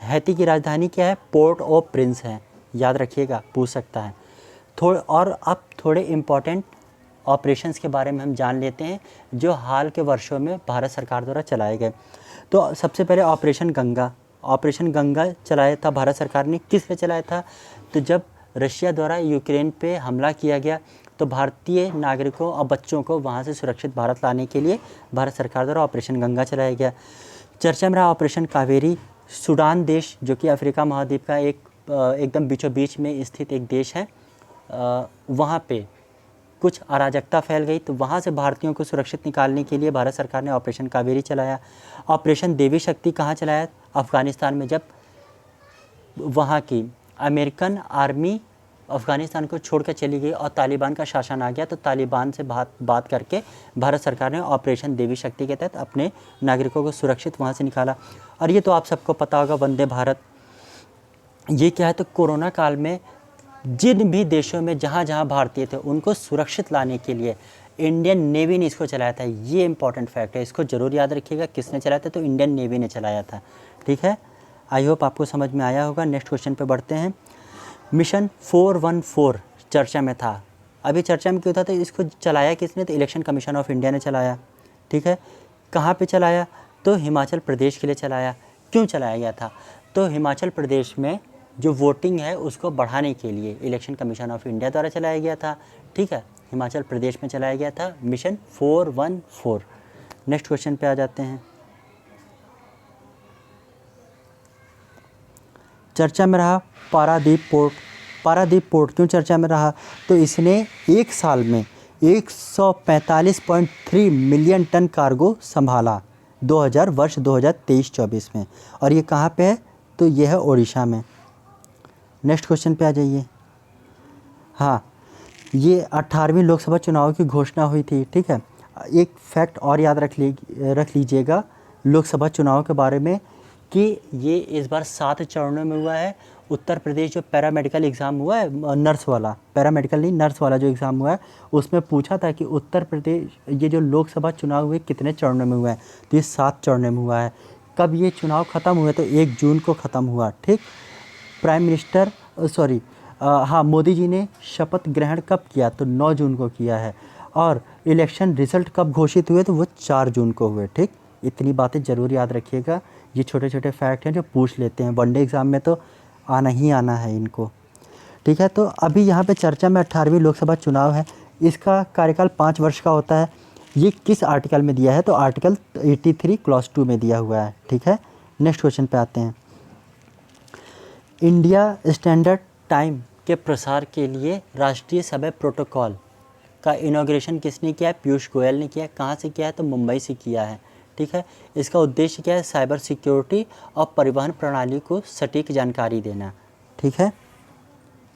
हैती की राजधानी क्या है, पोर्ट ऑफ प्रिंस है, याद रखिएगा, पूछ सकता है। और अब थोड़े इम्पॉर्टेंट ऑपरेशंस के बारे में हम जान लेते हैं जो हाल के वर्षों में भारत सरकार द्वारा चलाए गए। तो सबसे पहले ऑपरेशन गंगा चलाया था भारत सरकार ने। किस लिए चलाया था, तो जब रशिया द्वारा यूक्रेन पे हमला किया गया तो भारतीय नागरिकों और बच्चों को वहाँ से सुरक्षित भारत लाने के लिए भारत सरकार द्वारा ऑपरेशन गंगा चलाया गया। चर्चा में रहा ऑपरेशन कावेरी। सूडान देश जो कि अफ्रीका महाद्वीप का एकदम बीचों बीच में स्थित एक देश है, वहाँ पे कुछ अराजकता फैल गई, तो वहाँ से भारतीयों को सुरक्षित निकालने के लिए भारत सरकार ने ऑपरेशन कावेरी चलाया। ऑपरेशन देवी शक्ति कहाँ चलाया, अफ़गानिस्तान में, जब वहाँ की अमेरिकन आर्मी अफ़गानिस्तान को छोड़कर चली गई और तालिबान का शासन आ गया, तो तालिबान से बात करके भारत सरकार ने ऑपरेशन देवी शक्ति के तहत अपने नागरिकों को सुरक्षित वहाँ से निकाला। और ये तो आप सबको पता होगा, वंदे भारत। ये क्या है, तो कोरोना काल में जिन भी देशों में जहाँ भारतीय थे उनको सुरक्षित लाने के लिए इंडियन नेवी ने इसको चलाया था। ये इंपॉर्टेंट फैक्ट है, इसको ज़रूर याद रखिएगा। किसने चलाया था, तो इंडियन नेवी ने चलाया था, ठीक है। आई होप आपको समझ में आया होगा। नेक्स्ट क्वेश्चन पे बढ़ते हैं। मिशन 414 चर्चा में था। अभी चर्चा में क्यों था, तो इसको चलाया किसने, तो इलेक्शन कमीशन ऑफ इंडिया ने चलाया, ठीक है। कहाँ पे चलाया, तो हिमाचल प्रदेश के लिए चलाया। क्यों चलाया गया था, तो हिमाचल प्रदेश में जो वोटिंग है उसको बढ़ाने के लिए इलेक्शन कमीशन ऑफ इंडिया द्वारा चलाया गया था, ठीक है। हिमाचल प्रदेश में चलाया गया था मिशन 414। नेक्स्ट क्वेश्चन पे आ जाते हैं। चर्चा में रहा पारादीप पोर्ट क्यों चर्चा में रहा, तो इसने एक साल में 145.3 मिलियन टन कार्गो संभाला 2023-24 में। और ये कहाँ पे है, तो ये है ओडिशा में। नेक्स्ट क्वेश्चन पे आ जाइए। हाँ, ये 18वीं लोकसभा चुनाव की घोषणा हुई थी, ठीक है। एक फैक्ट और याद रख लीजिएगा, लोकसभा चुनाव के बारे में कि ये इस बार 7 चरणों में हुआ है। उत्तर प्रदेश जो पैरामेडिकल एग्ज़ाम हुआ है, नर्स वाला, पैरामेडिकल नहीं नर्स वाला जो एग्ज़ाम हुआ है, उसमें पूछा था कि उत्तर प्रदेश ये जो लोकसभा चुनाव हुए कितने चरणों में हुआ है, तो ये 7 चरणों में हुआ है। कब ये चुनाव ख़त्म हुए, तो 1 जून को ख़त्म हुआ। ठीक, प्राइम मिनिस्टर हाँ, मोदी जी ने शपथ ग्रहण कब किया, तो 9 जून को किया है। और इलेक्शन रिज़ल्ट कब घोषित हुए, तो वो 4 जून को हुए। ठीक, इतनी बातें ज़रूर याद रखिएगा। ये छोटे छोटे फैक्ट हैं जो पूछ लेते हैं वनडे एग्ज़ाम में, तो आना ही आना है इनको। ठीक है, तो अभी यहाँ पे चर्चा में 18वीं लोकसभा चुनाव है। इसका कार्यकाल 5 वर्ष का होता है। ये किस आर्टिकल में दिया है, तो आर्टिकल 83 क्लॉज 2 में दिया हुआ है। ठीक है, नेक्स्ट क्वेश्चन पे आते हैं। इंडिया स्टैंडर्ड टाइम के प्रसार के लिए राष्ट्रीय समय प्रोटोकॉल का इनॉग्रेशन किसने किया है, पीयूष गोयल ने किया है। कहाँ से किया है, तो मुंबई से किया है। ठीक है, इसका उद्देश्य क्या है, साइबर सिक्योरिटी और परिवहन प्रणाली को सटीक जानकारी देना। ठीक है,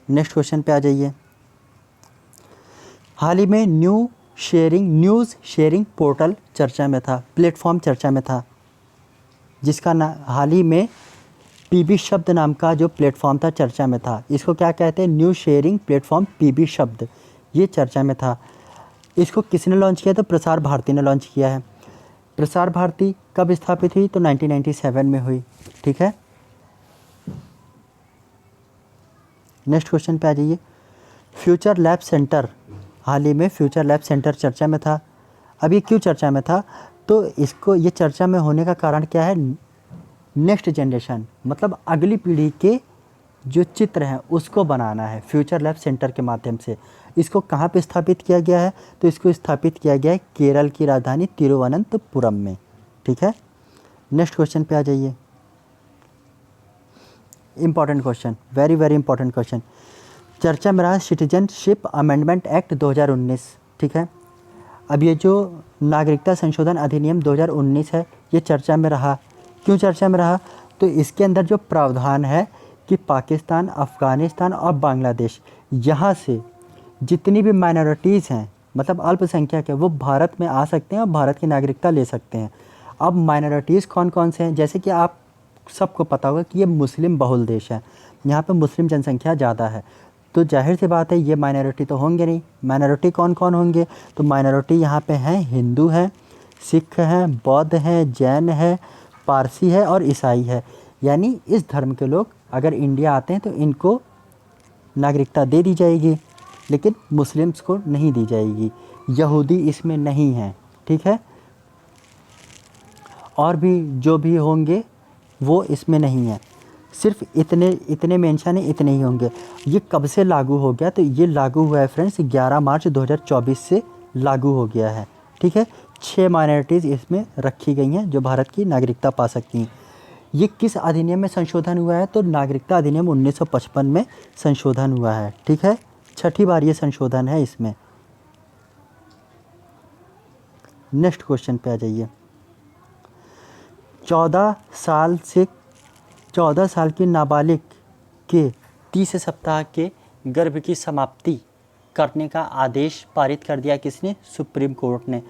नेक्स्ट क्वेश्चन पे आ जाइए। हाल ही में न्यूज़ शेयरिंग पोर्टल चर्चा में था, प्लेटफॉर्म चर्चा में था, जिसका हाल ही में पीबी शब्द नाम का जो प्लेटफॉर्म था चर्चा में था। इसको क्या कहते हैं, न्यूज़ शेयरिंग प्लेटफॉर्म पीबी शब्द, ये चर्चा में था। इसको किसने लॉन्च किया, तो प्रसार भारती ने लॉन्च किया है। प्रसार भारती कब स्थापित हुई, तो 1997 में हुई। ठीक है, नेक्स्ट क्वेश्चन पे आ जाइए। फ्यूचर लैब सेंटर, हाल ही में फ्यूचर लैब सेंटर चर्चा में था। अब ये क्यों चर्चा में था, तो इसको ये चर्चा में होने का कारण क्या है, नेक्स्ट जनरेशन मतलब अगली पीढ़ी के जो चित्र हैं उसको बनाना है फ्यूचर लैब सेंटर के माध्यम से। इसको कहाँ पे स्थापित किया गया है, तो इसको स्थापित किया गया है केरल की राजधानी तिरुवनंतपुरम में। ठीक है, नेक्स्ट क्वेश्चन पे आ जाइए। Important question, very very important question. चर्चा में रहा सिटीजनशिप अमेंडमेंट एक्ट 2019। ठीक है, अब ये जो नागरिकता संशोधन अधिनियम 2019 है, ये चर्चा में रहा। क्यों चर्चा में रहा, तो इसके अंदर जो प्रावधान है कि पाकिस्तान, अफ़गानिस्तान और बांग्लादेश, यहाँ से जितनी भी माइनॉरिटीज़ हैं मतलब अल्पसंख्यक है, वो भारत में आ सकते हैं और भारत की नागरिकता ले सकते हैं। अब माइनॉरिटीज़ कौन कौन से हैं, जैसे कि आप सबको पता होगा कि ये मुस्लिम बहुल देश है, यहाँ पे मुस्लिम जनसंख्या ज़्यादा है, तो जाहिर सी बात है ये माइनॉरिटी तो होंगे नहीं। माइनॉरिटी कौन कौन होंगे, तो माइनॉरिटी यहाँ पे हैं, हिंदू हैं, सिख हैं, बौद्ध हैं, जैन है, पारसी है और ईसाई है। यानी इस धर्म के लोग अगर इंडिया आते हैं तो इनको नागरिकता दे दी जाएगी, लेकिन मुस्लिम्स को नहीं दी जाएगी। यहूदी इसमें नहीं है। ठीक है, और भी जो भी होंगे वो इसमें नहीं है, सिर्फ इतने मेंशन है, इतने ही होंगे। ये कब से लागू हो गया, तो ये लागू हुआ है फ्रेंड्स 11 मार्च 2024 से लागू हो गया है। ठीक है, 6 माइनॉरिटीज़ इसमें रखी गई हैं जो भारत की नागरिकता पा सकती हैं। ये किस अधिनियम में संशोधन हुआ है, तो नागरिकता अधिनियम 1955 में संशोधन हुआ है। ठीक है, 6ठी बार ये संशोधन है इसमें। नेक्स्ट क्वेश्चन पे आ जाइए। 14 साल की नाबालिग के 30 सप्ताह के गर्भ की समाप्ति करने का आदेश पारित कर दिया किसने, सुप्रीम कोर्ट ने।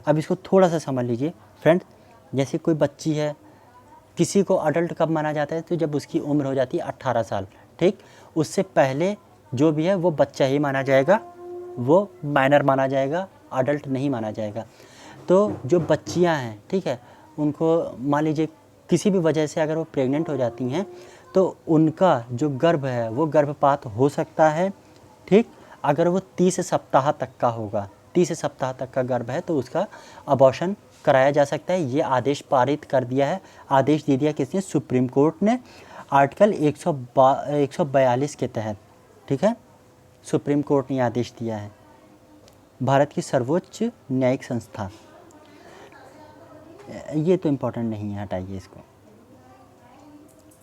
अब इसको थोड़ा सा समझ लीजिए फ्रेंड, जैसे कोई बच्ची है, किसी को अडल्ट कब माना जाता है, तो जब उसकी उम्र हो जाती है 18 साल। ठीक, उससे पहले जो भी है वो बच्चा ही माना जाएगा, वो माइनर माना जाएगा, अडल्ट नहीं माना जाएगा। तो जो बच्चियां हैं, ठीक है, उनको मान लीजिए किसी भी वजह से अगर वो प्रेग्नेंट हो जाती हैं तो उनका जो गर्भ है वो गर्भपात हो सकता है। ठीक, अगर वो 30 सप्ताह तक का होगा, 30 सप्ताह तक का गर्भ है तो उसका अबॉर्शन कराया जा सकता है। ये आदेश पारित कर दिया है, आदेश दे दिया किसने, सुप्रीम कोर्ट ने, आर्टिकल 142 के तहत। ठीक है, सुप्रीम कोर्ट ने आदेश दिया है, भारत की सर्वोच्च न्यायिक संस्था। ये तो इम्पोर्टेंट नहीं है, हटाइए इसको।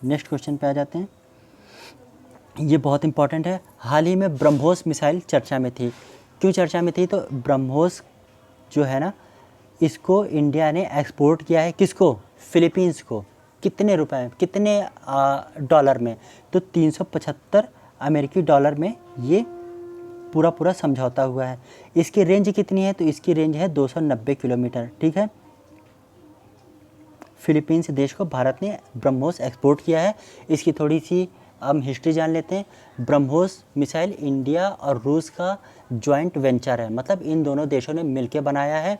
नेक्स्ट क्वेश्चन पे आ जाते हैं, ये बहुत इम्पोर्टेंट है। हाल ही में ब्रह्मोस मिसाइल चर्चा में थी। क्यों चर्चा में थी, तो ब्रह्मोस जो है ना, इसको इंडिया ने एक्सपोर्ट किया है किसको, फिलीपींस को। कितने रुपए, कितने डॉलर में, तो 375 अमेरिकी डॉलर में ये पूरा समझौता हुआ है। इसकी रेंज कितनी है, तो इसकी रेंज है 290 किलोमीटर। ठीक है, फिलीपींस देश को भारत ने ब्रह्मोस एक्सपोर्ट किया है। इसकी थोड़ी सी हम हिस्ट्री जान लेते हैं। ब्रह्मोस मिसाइल इंडिया और रूस का जॉइंट वेंचर है, मतलब इन दोनों देशों ने मिलकर बनाया है।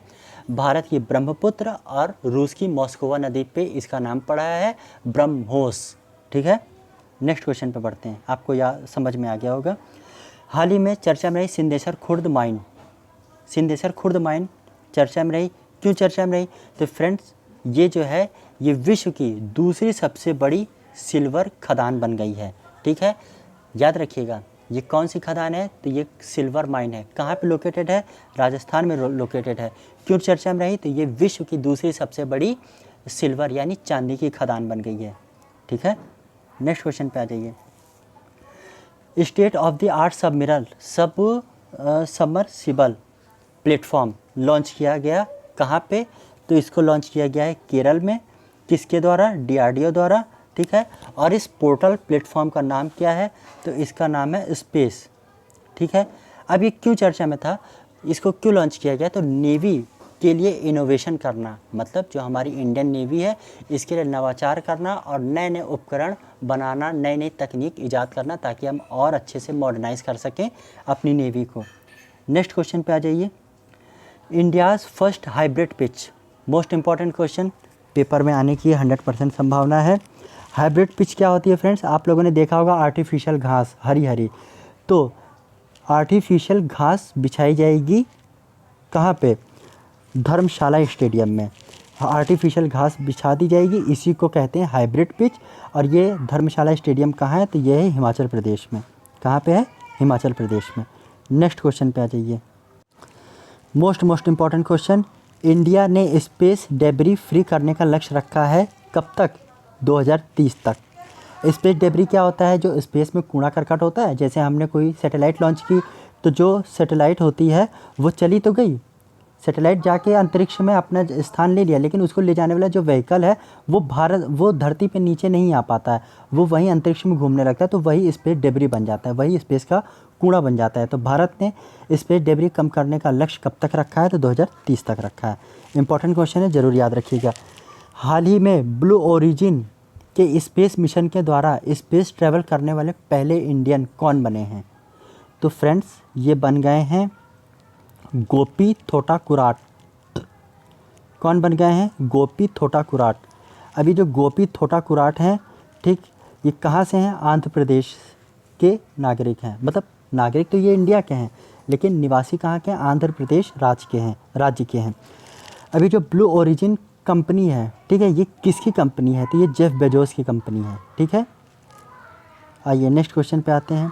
भारत की ब्रह्मपुत्र और रूस की मॉस्कोवा नदी पे इसका नाम पड़ा है ब्रह्मोस। ठीक है, नेक्स्ट क्वेश्चन पे बढ़ते हैं, आपको याद समझ में आ गया होगा। हाल ही में चर्चा में रही सिंहेश्वर खुर्द माइन। सिंहेश्वर खुर्द माइन चर्चा में रही, क्यों चर्चा में रही? तो फ्रेंड्स ये जो है ये विश्व की दूसरी सबसे बड़ी सिल्वर खदान बन गई है। ठीक है, याद रखिएगा ये कौन सी खदान है? तो ये सिल्वर माइन है। कहाँ पे लोकेटेड है? राजस्थान में लोकेटेड है। क्यों चर्चा में रही? तो ये विश्व की दूसरी सबसे बड़ी सिल्वर यानी चांदी की खदान बन गई है। ठीक है, नेक्स्ट क्वेश्चन पे आ जाइए। State of the art submersible platform launch किया गया कहाँ पे? तो इसको लॉन्च किया गया है केरल में। किसके द्वारा? DRDO द्वारा। ठीक है, और इस पोर्टल प्लेटफॉर्म का नाम क्या है? तो इसका नाम है स्पेस। ठीक है, अब ये क्यों चर्चा में था, इसको क्यों लॉन्च किया गया? तो नेवी के लिए इनोवेशन करना, मतलब जो हमारी इंडियन नेवी है इसके लिए नवाचार करना और नए नए उपकरण बनाना, नई नई तकनीक ईजाद करना, ताकि हम और अच्छे से मॉडर्नाइज कर सकें अपनी नेवी को। नेक्स्ट क्वेश्चन पे आ जाइए। India's first hybrid pitch, most important question, paper में आने की 100% संभावना है। हाइब्रिड पिच क्या होती है फ्रेंड्स? आप लोगों ने देखा होगा आर्टिफिशियल घास हरी हरी, तो आर्टिफिशियल घास बिछाई जाएगी कहाँ पे? धर्मशाला स्टेडियम में आर्टिफिशियल घास बिछा दी जाएगी, इसी को कहते हैं हाइब्रिड पिच। और ये धर्मशाला स्टेडियम कहाँ है? तो ये है हिमाचल प्रदेश में। कहाँ पे है? हिमाचल प्रदेश में। नेक्स्ट क्वेश्चन पे आ जाइए। मोस्ट इम्पॉर्टेंट क्वेश्चन, इंडिया ने स्पेस डेब्री फ्री करने का लक्ष्य रखा है कब तक? 2030 तक। स्पेस डेब्री क्या होता है? जो स्पेस में कूड़ा करकट होता है, जैसे हमने कोई सैटेलाइट लॉन्च की तो जो सैटेलाइट होती है वो चली तो गई, सैटेलाइट जाके अंतरिक्ष में अपना स्थान ले लिया, लेकिन उसको ले जाने वाला जो व्हीकल है वो धरती पे नीचे नहीं आ पाता है, वो वहीं अंतरिक्ष में घूमने लगता है, तो वही स्पेस डेब्री बन जाता है, वही स्पेस का कूड़ा बन जाता है। तो भारत ने स्पेस डेब्री कम करने का लक्ष्य कब तक रखा है? तो 2030 तक रखा है। इंपॉर्टेंट क्वेश्चन है, ज़रूर याद रखिएगा। हाल ही में ब्लू ओरिजिन के स्पेस मिशन के द्वारा स्पेस ट्रैवल करने वाले पहले इंडियन कौन बने हैं? तो फ्रेंड्स ये बन गए हैं गोपी थोटा कुराट। कौन बन गए हैं? गोपी थोटा कुराट। अभी जो गोपी थोटा कुराट हैं, ठीक, ये कहाँ से हैं? आंध्र प्रदेश के नागरिक हैं, मतलब नागरिक तो ये इंडिया के हैं, लेकिन निवासी कहाँ के हैं? आंध्र प्रदेश राज्य के हैं। अभी जो ब्लू ओरिजिन कंपनी है, ठीक है, ये किसकी कंपनी है? तो ये जेफ बेजोस की कंपनी है। ठीक है, आइए नेक्स्ट क्वेश्चन पे आते हैं।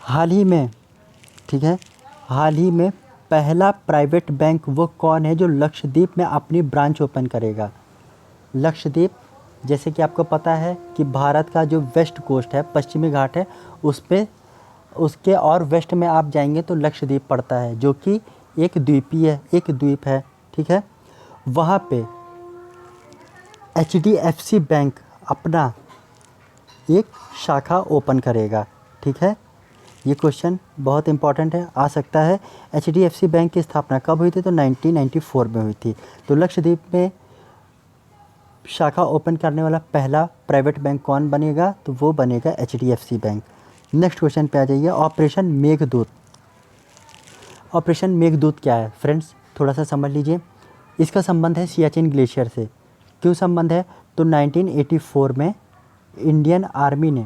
हाल ही में, ठीक है, हाल ही में पहला प्राइवेट बैंक वो कौन है जो लक्षद्वीप में अपनी ब्रांच ओपन करेगा? लक्षद्वीप, जैसे कि आपको पता है कि भारत का जो वेस्ट कोस्ट है, पश्चिमी घाट है, उस पे उसके और वेस्ट में आप जाएंगे तो लक्षद्वीप पड़ता है, जो कि एक द्वीप है। ठीक है, वहाँ पे HDFC बैंक अपना एक शाखा ओपन करेगा। ठीक है, ये क्वेश्चन बहुत इंपॉर्टेंट है, आ सकता है। HDFC बैंक की स्थापना कब हुई थी? तो 1994 में हुई थी। तो लक्षद्वीप में शाखा ओपन करने वाला पहला प्राइवेट बैंक कौन बनेगा? तो वो बनेगा HDFC बैंक। नेक्स्ट क्वेश्चन पे आ जाइए। ऑपरेशन मेघदूत। ऑपरेशन मेघदूत क्या है फ्रेंड्स? थोड़ा सा समझ लीजिए। इसका संबंध है सियाचिन ग्लेशियर से। क्यों संबंध है? तो 1984 में इंडियन आर्मी ने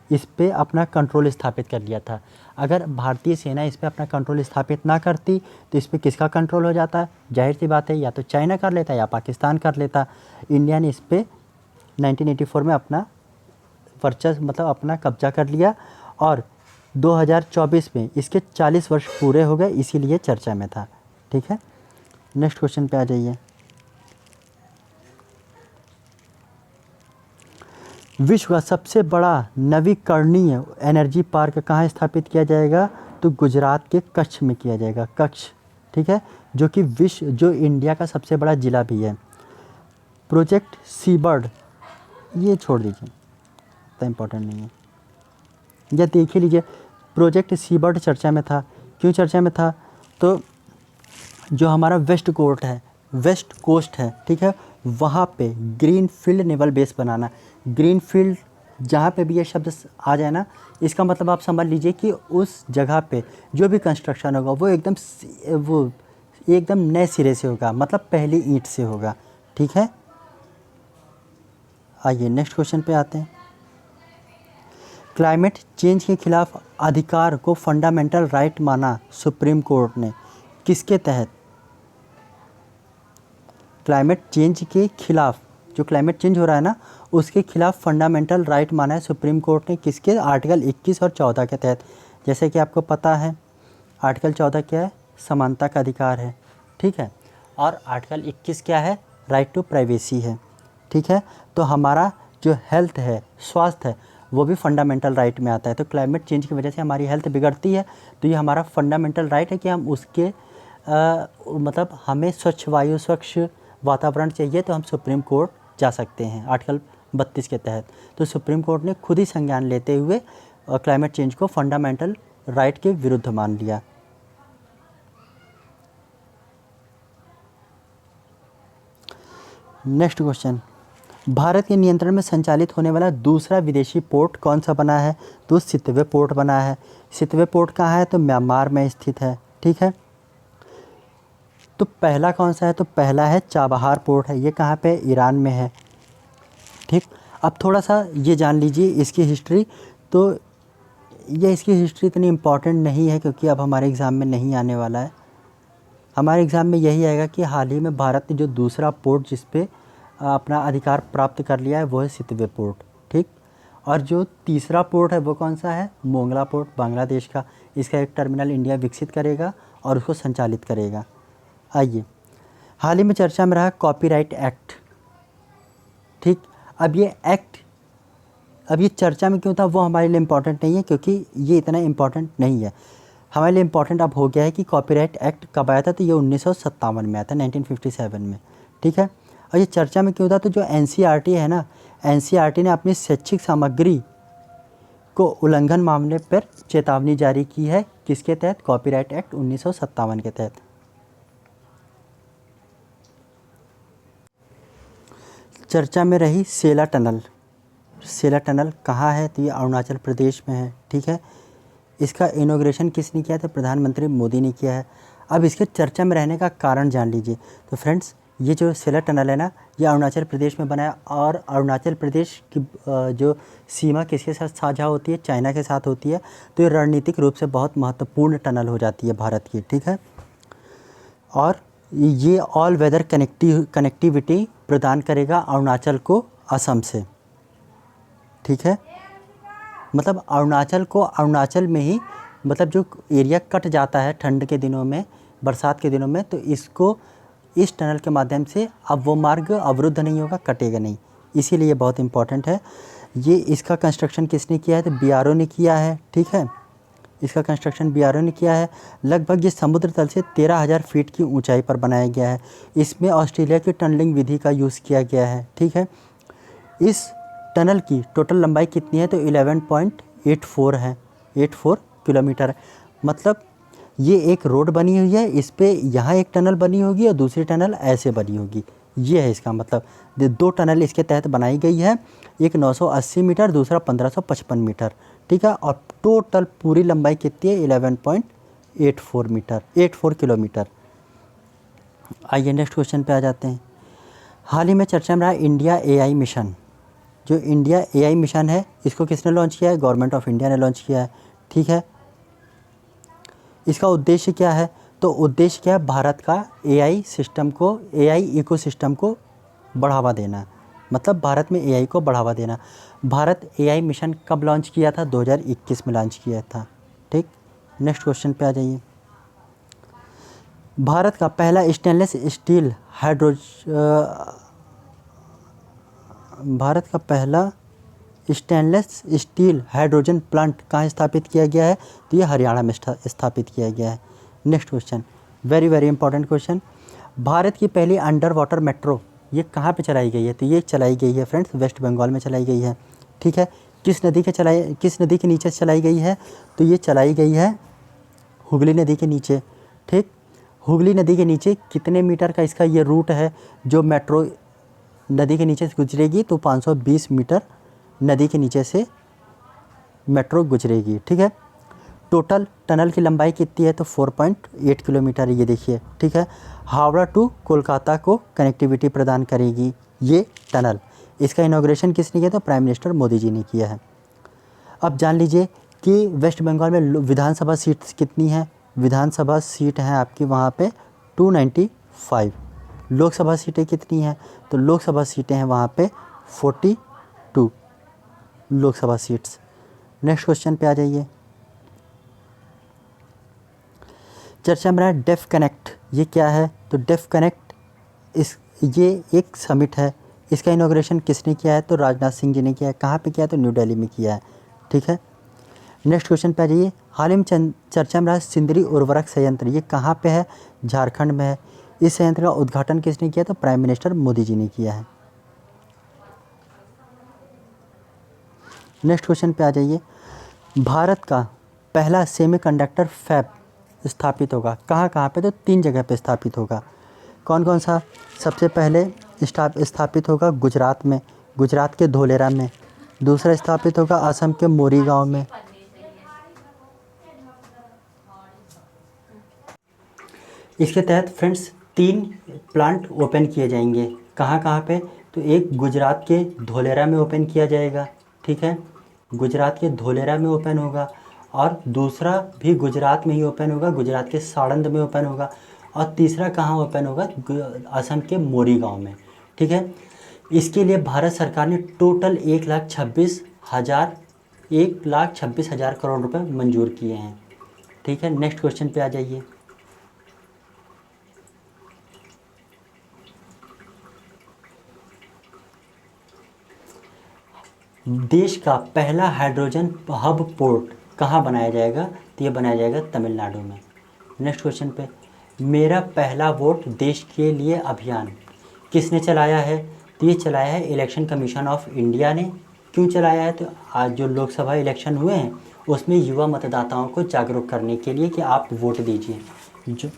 इस पे अपना कंट्रोल स्थापित कर लिया था। अगर भारतीय सेना इस पे अपना कंट्रोल स्थापित ना करती तो इस पे किसका कंट्रोल हो जाता? जाहिर सी बात है, या तो चाइना कर लेता या पाकिस्तान कर लेता। इंडिया ने इस पे 1984 में अपना वर्चस्व, मतलब अपना कब्जा कर लिया, और 2024 में इसके 40 वर्ष पूरे हो गए, इसीलिए चर्चा में था। ठीक है, नेक्स्ट क्वेश्चन पे आ जाइए। विश्व का सबसे बड़ा नवीकरणीय एनर्जी पार्क कहाँ स्थापित किया जाएगा? तो गुजरात के कच्छ में किया जाएगा, कच्छ। ठीक है, जो इंडिया का सबसे बड़ा ज़िला भी है। प्रोजेक्ट सीबर्ड, ये छोड़ दीजिए, इतना इम्पोर्टेंट नहीं है, या देख ही लीजिए। प्रोजेक्ट सीबर्ड चर्चा में था। क्यों चर्चा में था? तो जो हमारा वेस्ट कोस्ट है, वेस्ट कोस्ट है, ठीक है, वहाँ पे ग्रीन फील्ड नेवल बेस बनाना। ग्रीन फील्ड जहाँ पे भी ये शब्द आ जाए ना, इसका मतलब आप समझ लीजिए कि उस जगह पे जो भी कंस्ट्रक्शन होगा वो एकदम नए सिरे से होगा, मतलब पहली ईंट से होगा, ठीक है। आइए नेक्स्ट क्वेश्चन पे आते हैं। क्लाइमेट चेंज के खिलाफ अधिकार को फंडामेंटल राइट माना सुप्रीम कोर्ट ने, किसके तहत? क्लाइमेट चेंज के खिलाफ, जो क्लाइमेट चेंज हो रहा है ना, उसके खिलाफ फंडामेंटल राइट माना है सुप्रीम कोर्ट ने, किसके? आर्टिकल 21 और 14 के तहत। जैसे कि आपको पता है आर्टिकल 14 क्या है? समानता का अधिकार है, ठीक है, और आर्टिकल 21 क्या है? राइट टू प्राइवेसी है, ठीक है। तो हमारा जो हेल्थ है, स्वास्थ्य है, वो भी फंडामेंटल राइट में आता है। तो क्लाइमेट चेंज की वजह से हमारी हेल्थ बिगड़ती है, तो ये हमारा फंडामेंटल राइट है कि हम उसके मतलब हमें स्वच्छ वायु, स्वच्छ वातावरण चाहिए, तो हम सुप्रीम कोर्ट जा सकते हैं आर्टिकल 32 के तहत। तो सुप्रीम कोर्ट ने खुद ही संज्ञान लेते हुए क्लाइमेट चेंज को फंडामेंटल राइट के विरुद्ध मान लिया। नेक्स्ट क्वेश्चन, भारत के नियंत्रण में संचालित होने वाला दूसरा विदेशी पोर्ट कौन सा बना है? तो सितवे पोर्ट बना है। सितवे पोर्ट कहाँ है? तो म्यांमार में स्थित है, ठीक है। तो पहला कौन सा है? तो पहला है चाबहार पोर्ट है, ये कहाँ पे? ईरान में है, ठीक। अब थोड़ा सा ये जान लीजिए इसकी हिस्ट्री। तो ये इसकी हिस्ट्री इतनी इम्पॉर्टेंट नहीं है, क्योंकि अब हमारे एग्ज़ाम में नहीं आने वाला है। हमारे एग्ज़ाम में यही आएगा कि हाल ही में भारत ने जो दूसरा पोर्ट जिस पे अपना अधिकार प्राप्त कर लिया है, वो है सितवे पोर्ट, ठीक। और जो तीसरा पोर्ट है वो कौन सा है? मोंगला पोर्ट, बांग्लादेश का। इसका एक टर्मिनल इंडिया विकसित करेगा और उसको संचालित करेगा। आइए, हाल ही में चर्चा में रहा कॉपीराइट एक्ट, ठीक। अब ये चर्चा में क्यों था वो हमारे लिए इम्पॉर्टेंट नहीं है, क्योंकि ये इतना इम्पॉर्टेंट नहीं है। हमारे लिए इम्पॉर्टेंट अब हो गया है कि कॉपीराइट एक्ट कब आया था? तो ये 1957 में आया था, 1957 में, ठीक है। और ये चर्चा में क्यों था? तो जो एनसीईआरटी है ना, एनसीईआरटी ने अपनी शैक्षिक सामग्री को उल्लंघन मामले पर चेतावनी जारी की है, किसके तहत? कॉपीराइट एक्ट 1957 के तहत। चर्चा में रही सेला टनल। सेला टनल कहाँ है? तो ये अरुणाचल प्रदेश में है, ठीक है। इसका इनॉग्रेशन किसने किया? तो प्रधानमंत्री मोदी ने किया है। अब इसके चर्चा में रहने का कारण जान लीजिए। तो फ्रेंड्स, ये जो सेला टनल है ना, ये अरुणाचल प्रदेश में बना है, और अरुणाचल प्रदेश की जो सीमा किसके साथ साझा होती है? चाइना के साथ होती है। तो ये रणनीतिक रूप से बहुत महत्वपूर्ण टनल हो जाती है भारत की, ठीक है। और ये ऑल वेदर कनेक्टिविटी प्रदान करेगा अरुणाचल को असम से, ठीक है। मतलब अरुणाचल में ही, मतलब जो एरिया कट जाता है ठंड के दिनों में, बरसात के दिनों में, तो इसको इस टनल के माध्यम से अब वो मार्ग अवरुद्ध नहीं होगा, कटेगा नहीं। इसीलिए ये बहुत इम्पॉर्टेंट है। ये इसका कंस्ट्रक्शन किसने किया है? तो बीआरओ ने किया है, ठीक है। इसका कंस्ट्रक्शन बीआरओ ने किया है। लगभग ये समुद्र तल से 13,000 फीट की ऊंचाई पर बनाया गया है। इसमें ऑस्ट्रेलिया की टनलिंग विधि का यूज़ किया गया है, ठीक है। इस टनल की टोटल लंबाई कितनी है? तो 11.84 है, 84 किलोमीटर। मतलब ये एक रोड बनी हुई है, इस पे यहाँ एक टनल बनी होगी और दूसरी टनल ऐसे बनी होगी। ये है इसका मतलब। दो टनल इसके तहत बनाई गई है, एक 980 मीटर, दूसरा 1555 मीटर, ठीक है। और टोटल पूरी लंबाई कितनी है? 11.84 मीटर, 84 किलोमीटर। आइए नेक्स्ट क्वेश्चन पे आ जाते हैं। हाल ही में चर्चा में रहा इंडिया एआई मिशन। जो इंडिया एआई मिशन है, इसको किसने लॉन्च किया है? गवर्नमेंट ऑफ इंडिया ने लॉन्च किया है, ठीक है। इसका उद्देश्य क्या है? तो उद्देश्य क्या है? भारत का एआई सिस्टम को, एआई इकोसिस्टम को बढ़ावा देना, मतलब भारत में एआई को बढ़ावा देना। भारत एआई मिशन कब लॉन्च किया था? 2021 में लॉन्च किया था, ठीक। नेक्स्ट क्वेश्चन पे आ जाइए। भारत का पहला स्टेनलेस स्टील हाइड्रोजन प्लांट कहाँ स्थापित किया गया है? तो ये हरियाणा में स्थापित किया गया है। Next question, very very important question. Bharat की पहली अंडर वाटर मेट्रो ये कहाँ पे चलाई गई है? तो ये चलाई गई है फ्रेंड्स, वेस्ट बंगाल में चलाई गई है, ठीक है। किस नदी के नीचे चलाई गई है? तो ये चलाई गई है हुगली नदी के नीचे, ठीक। हुगली नदी के नीचे कितने मीटर का इसका ये रूट है जो मेट्रो नदी के नीचे से गुजरेगी, तो 520 मीटर नदी के नीचे से मेट्रो गुजरेगी। ठीक है। टोटल टनल की लंबाई कितनी है, तो 4.8 किलोमीटर ये देखिए। ठीक है। हावड़ा टू कोलकाता को कनेक्टिविटी प्रदान करेगी ये टनल। इसका इनॉग्रेशन किसने किया, तो प्राइम मिनिस्टर मोदी जी ने किया है। अब जान लीजिए कि वेस्ट बंगाल में विधानसभा सीट्स कितनी हैं। विधानसभा सीट हैं आपकी वहाँ पे 295। लोकसभा सीटें कितनी हैं, तो लोकसभा सीटें हैं वहाँ पे 42 लोकसभा सीट्स। नेक्स्ट क्वेश्चन पे आ जाइए। चर्चा में रहा डेफ कनेक्ट, ये क्या है, तो डेफ कनेक्ट ये एक समिट है। इसका इनॉग्रेशन किसने किया है, तो राजनाथ सिंह जी ने किया है। कहाँ पे किया है, तो न्यू दिल्ली में किया है। ठीक है। नेक्स्ट क्वेश्चन पे आ जाइए। हाल ही में चर्चा में रहा सिंदरी उर्वरक संयंत्र, ये कहाँ पे है, झारखंड में है। इस संयंत्र का उद्घाटन किसने किया, तो प्राइम मिनिस्टर मोदी जी ने किया है। नेक्स्ट क्वेश्चन पे आ जाइए। भारत का पहला सेमीकंडक्टर फैब स्थापित होगा कहाँ कहाँ पे, तो 3 जगह पे स्थापित होगा। कौन कौन सा, सबसे पहले स्थापित होगा गुजरात में, गुजरात के धोलेरा में। दूसरा स्थापित होगा असम के मोरीगांव में। इसके तहत फ्रेंड्स 3 प्लांट ओपन किए जाएंगे। कहाँ कहाँ पे, तो एक गुजरात के धोलेरा में ओपन किया जाएगा। ठीक है, गुजरात के धोलेरा में ओपन होगा। और दूसरा भी गुजरात में ही ओपन होगा, गुजरात के साड़ंद में ओपन होगा। और तीसरा कहाँ ओपन होगा, असम के मोरीगांव में। ठीक है। इसके लिए भारत सरकार ने टोटल 1,26,000 करोड़ रुपए मंजूर किए हैं। ठीक है। नेक्स्ट क्वेश्चन पे आ जाइए। देश का पहला हाइड्रोजन हब पोर्ट कहाँ बनाया जाएगा, तो ये बनाया जाएगा तमिलनाडु में। नेक्स्ट क्वेश्चन पे, मेरा पहला वोट देश के लिए अभियान किसने चलाया है, तो ये चलाया है इलेक्शन कमीशन ऑफ इंडिया ने। क्यों चलाया है, तो आज जो लोकसभा इलेक्शन हुए हैं उसमें युवा मतदाताओं को जागरूक करने के लिए कि आप वोट दीजिए। जो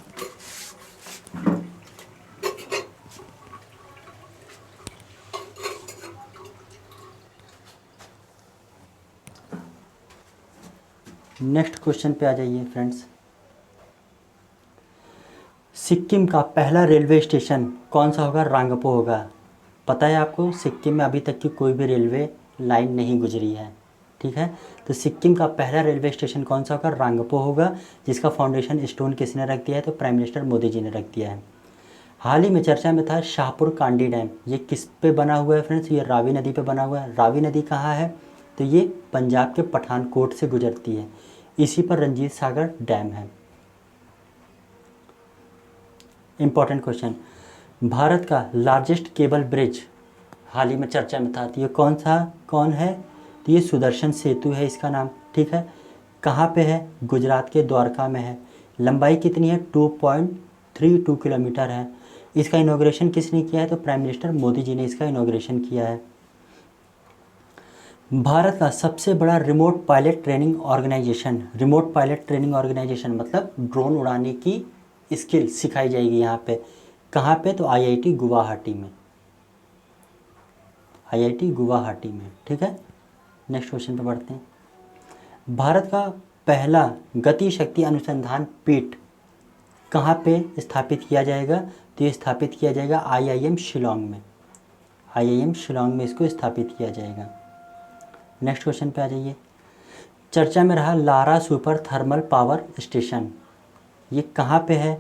नेक्स्ट क्वेश्चन पे आ जाइए फ्रेंड्स। सिक्किम का पहला रेलवे स्टेशन कौन सा होगा, रांगपो होगा। पता है आपको, सिक्किम में अभी तक की कोई भी रेलवे लाइन नहीं गुजरी है। ठीक है। तो सिक्किम का पहला रेलवे स्टेशन कौन सा होगा, रांगपो होगा। जिसका फाउंडेशन स्टोन किसने रख दिया है, तो प्राइम मिनिस्टर मोदी जी ने रख दिया है। हाल ही में चर्चा में था शाहपुर कांडी डैम, ये किस पे बना हुआ है फ्रेंड्स, ये रावी नदी पे बना हुआ है। रावी नदी कहाँ है, तो ये पंजाब के पठानकोट से गुजरती है। इसी पर रंजीत सागर डैम है। इम्पॉर्टेंट क्वेश्चन, भारत का लार्जेस्ट केबल ब्रिज हाल ही में चर्चा में था, तो ये कौन है, तो ये सुदर्शन सेतु है इसका नाम। ठीक है। कहाँ पे है, गुजरात के द्वारका में है। लंबाई कितनी है, 2.32 किलोमीटर है। इसका इनॉग्रेशन किसने किया है, तो प्राइम मिनिस्टर मोदी जी ने इसका इनॉग्रेशन किया है। भारत का सबसे बड़ा remote pilot training organization, remote pilot training organization मतलब ड्रोन उड़ाने की स्किल सिखाई जाएगी यहाँ पे। कहाँ पे, तो आईआईटी गुवाहाटी में, आईआईटी गुवाहाटी में। ठीक है। नेक्स्ट क्वेश्चन पे बढ़ते हैं। भारत का पहला गति शक्ति अनुसंधान पीठ कहाँ पे स्थापित किया जाएगा, तो ये स्थापित किया जाएगा आईआईएम शिलोंग में। आईआईएम शिलोंग में इसको स्थापित किया जाएगा। नेक्स्ट क्वेश्चन पे आ जाइए। चर्चा में रहा Lara super thermal power station, ये कहाँ पे है,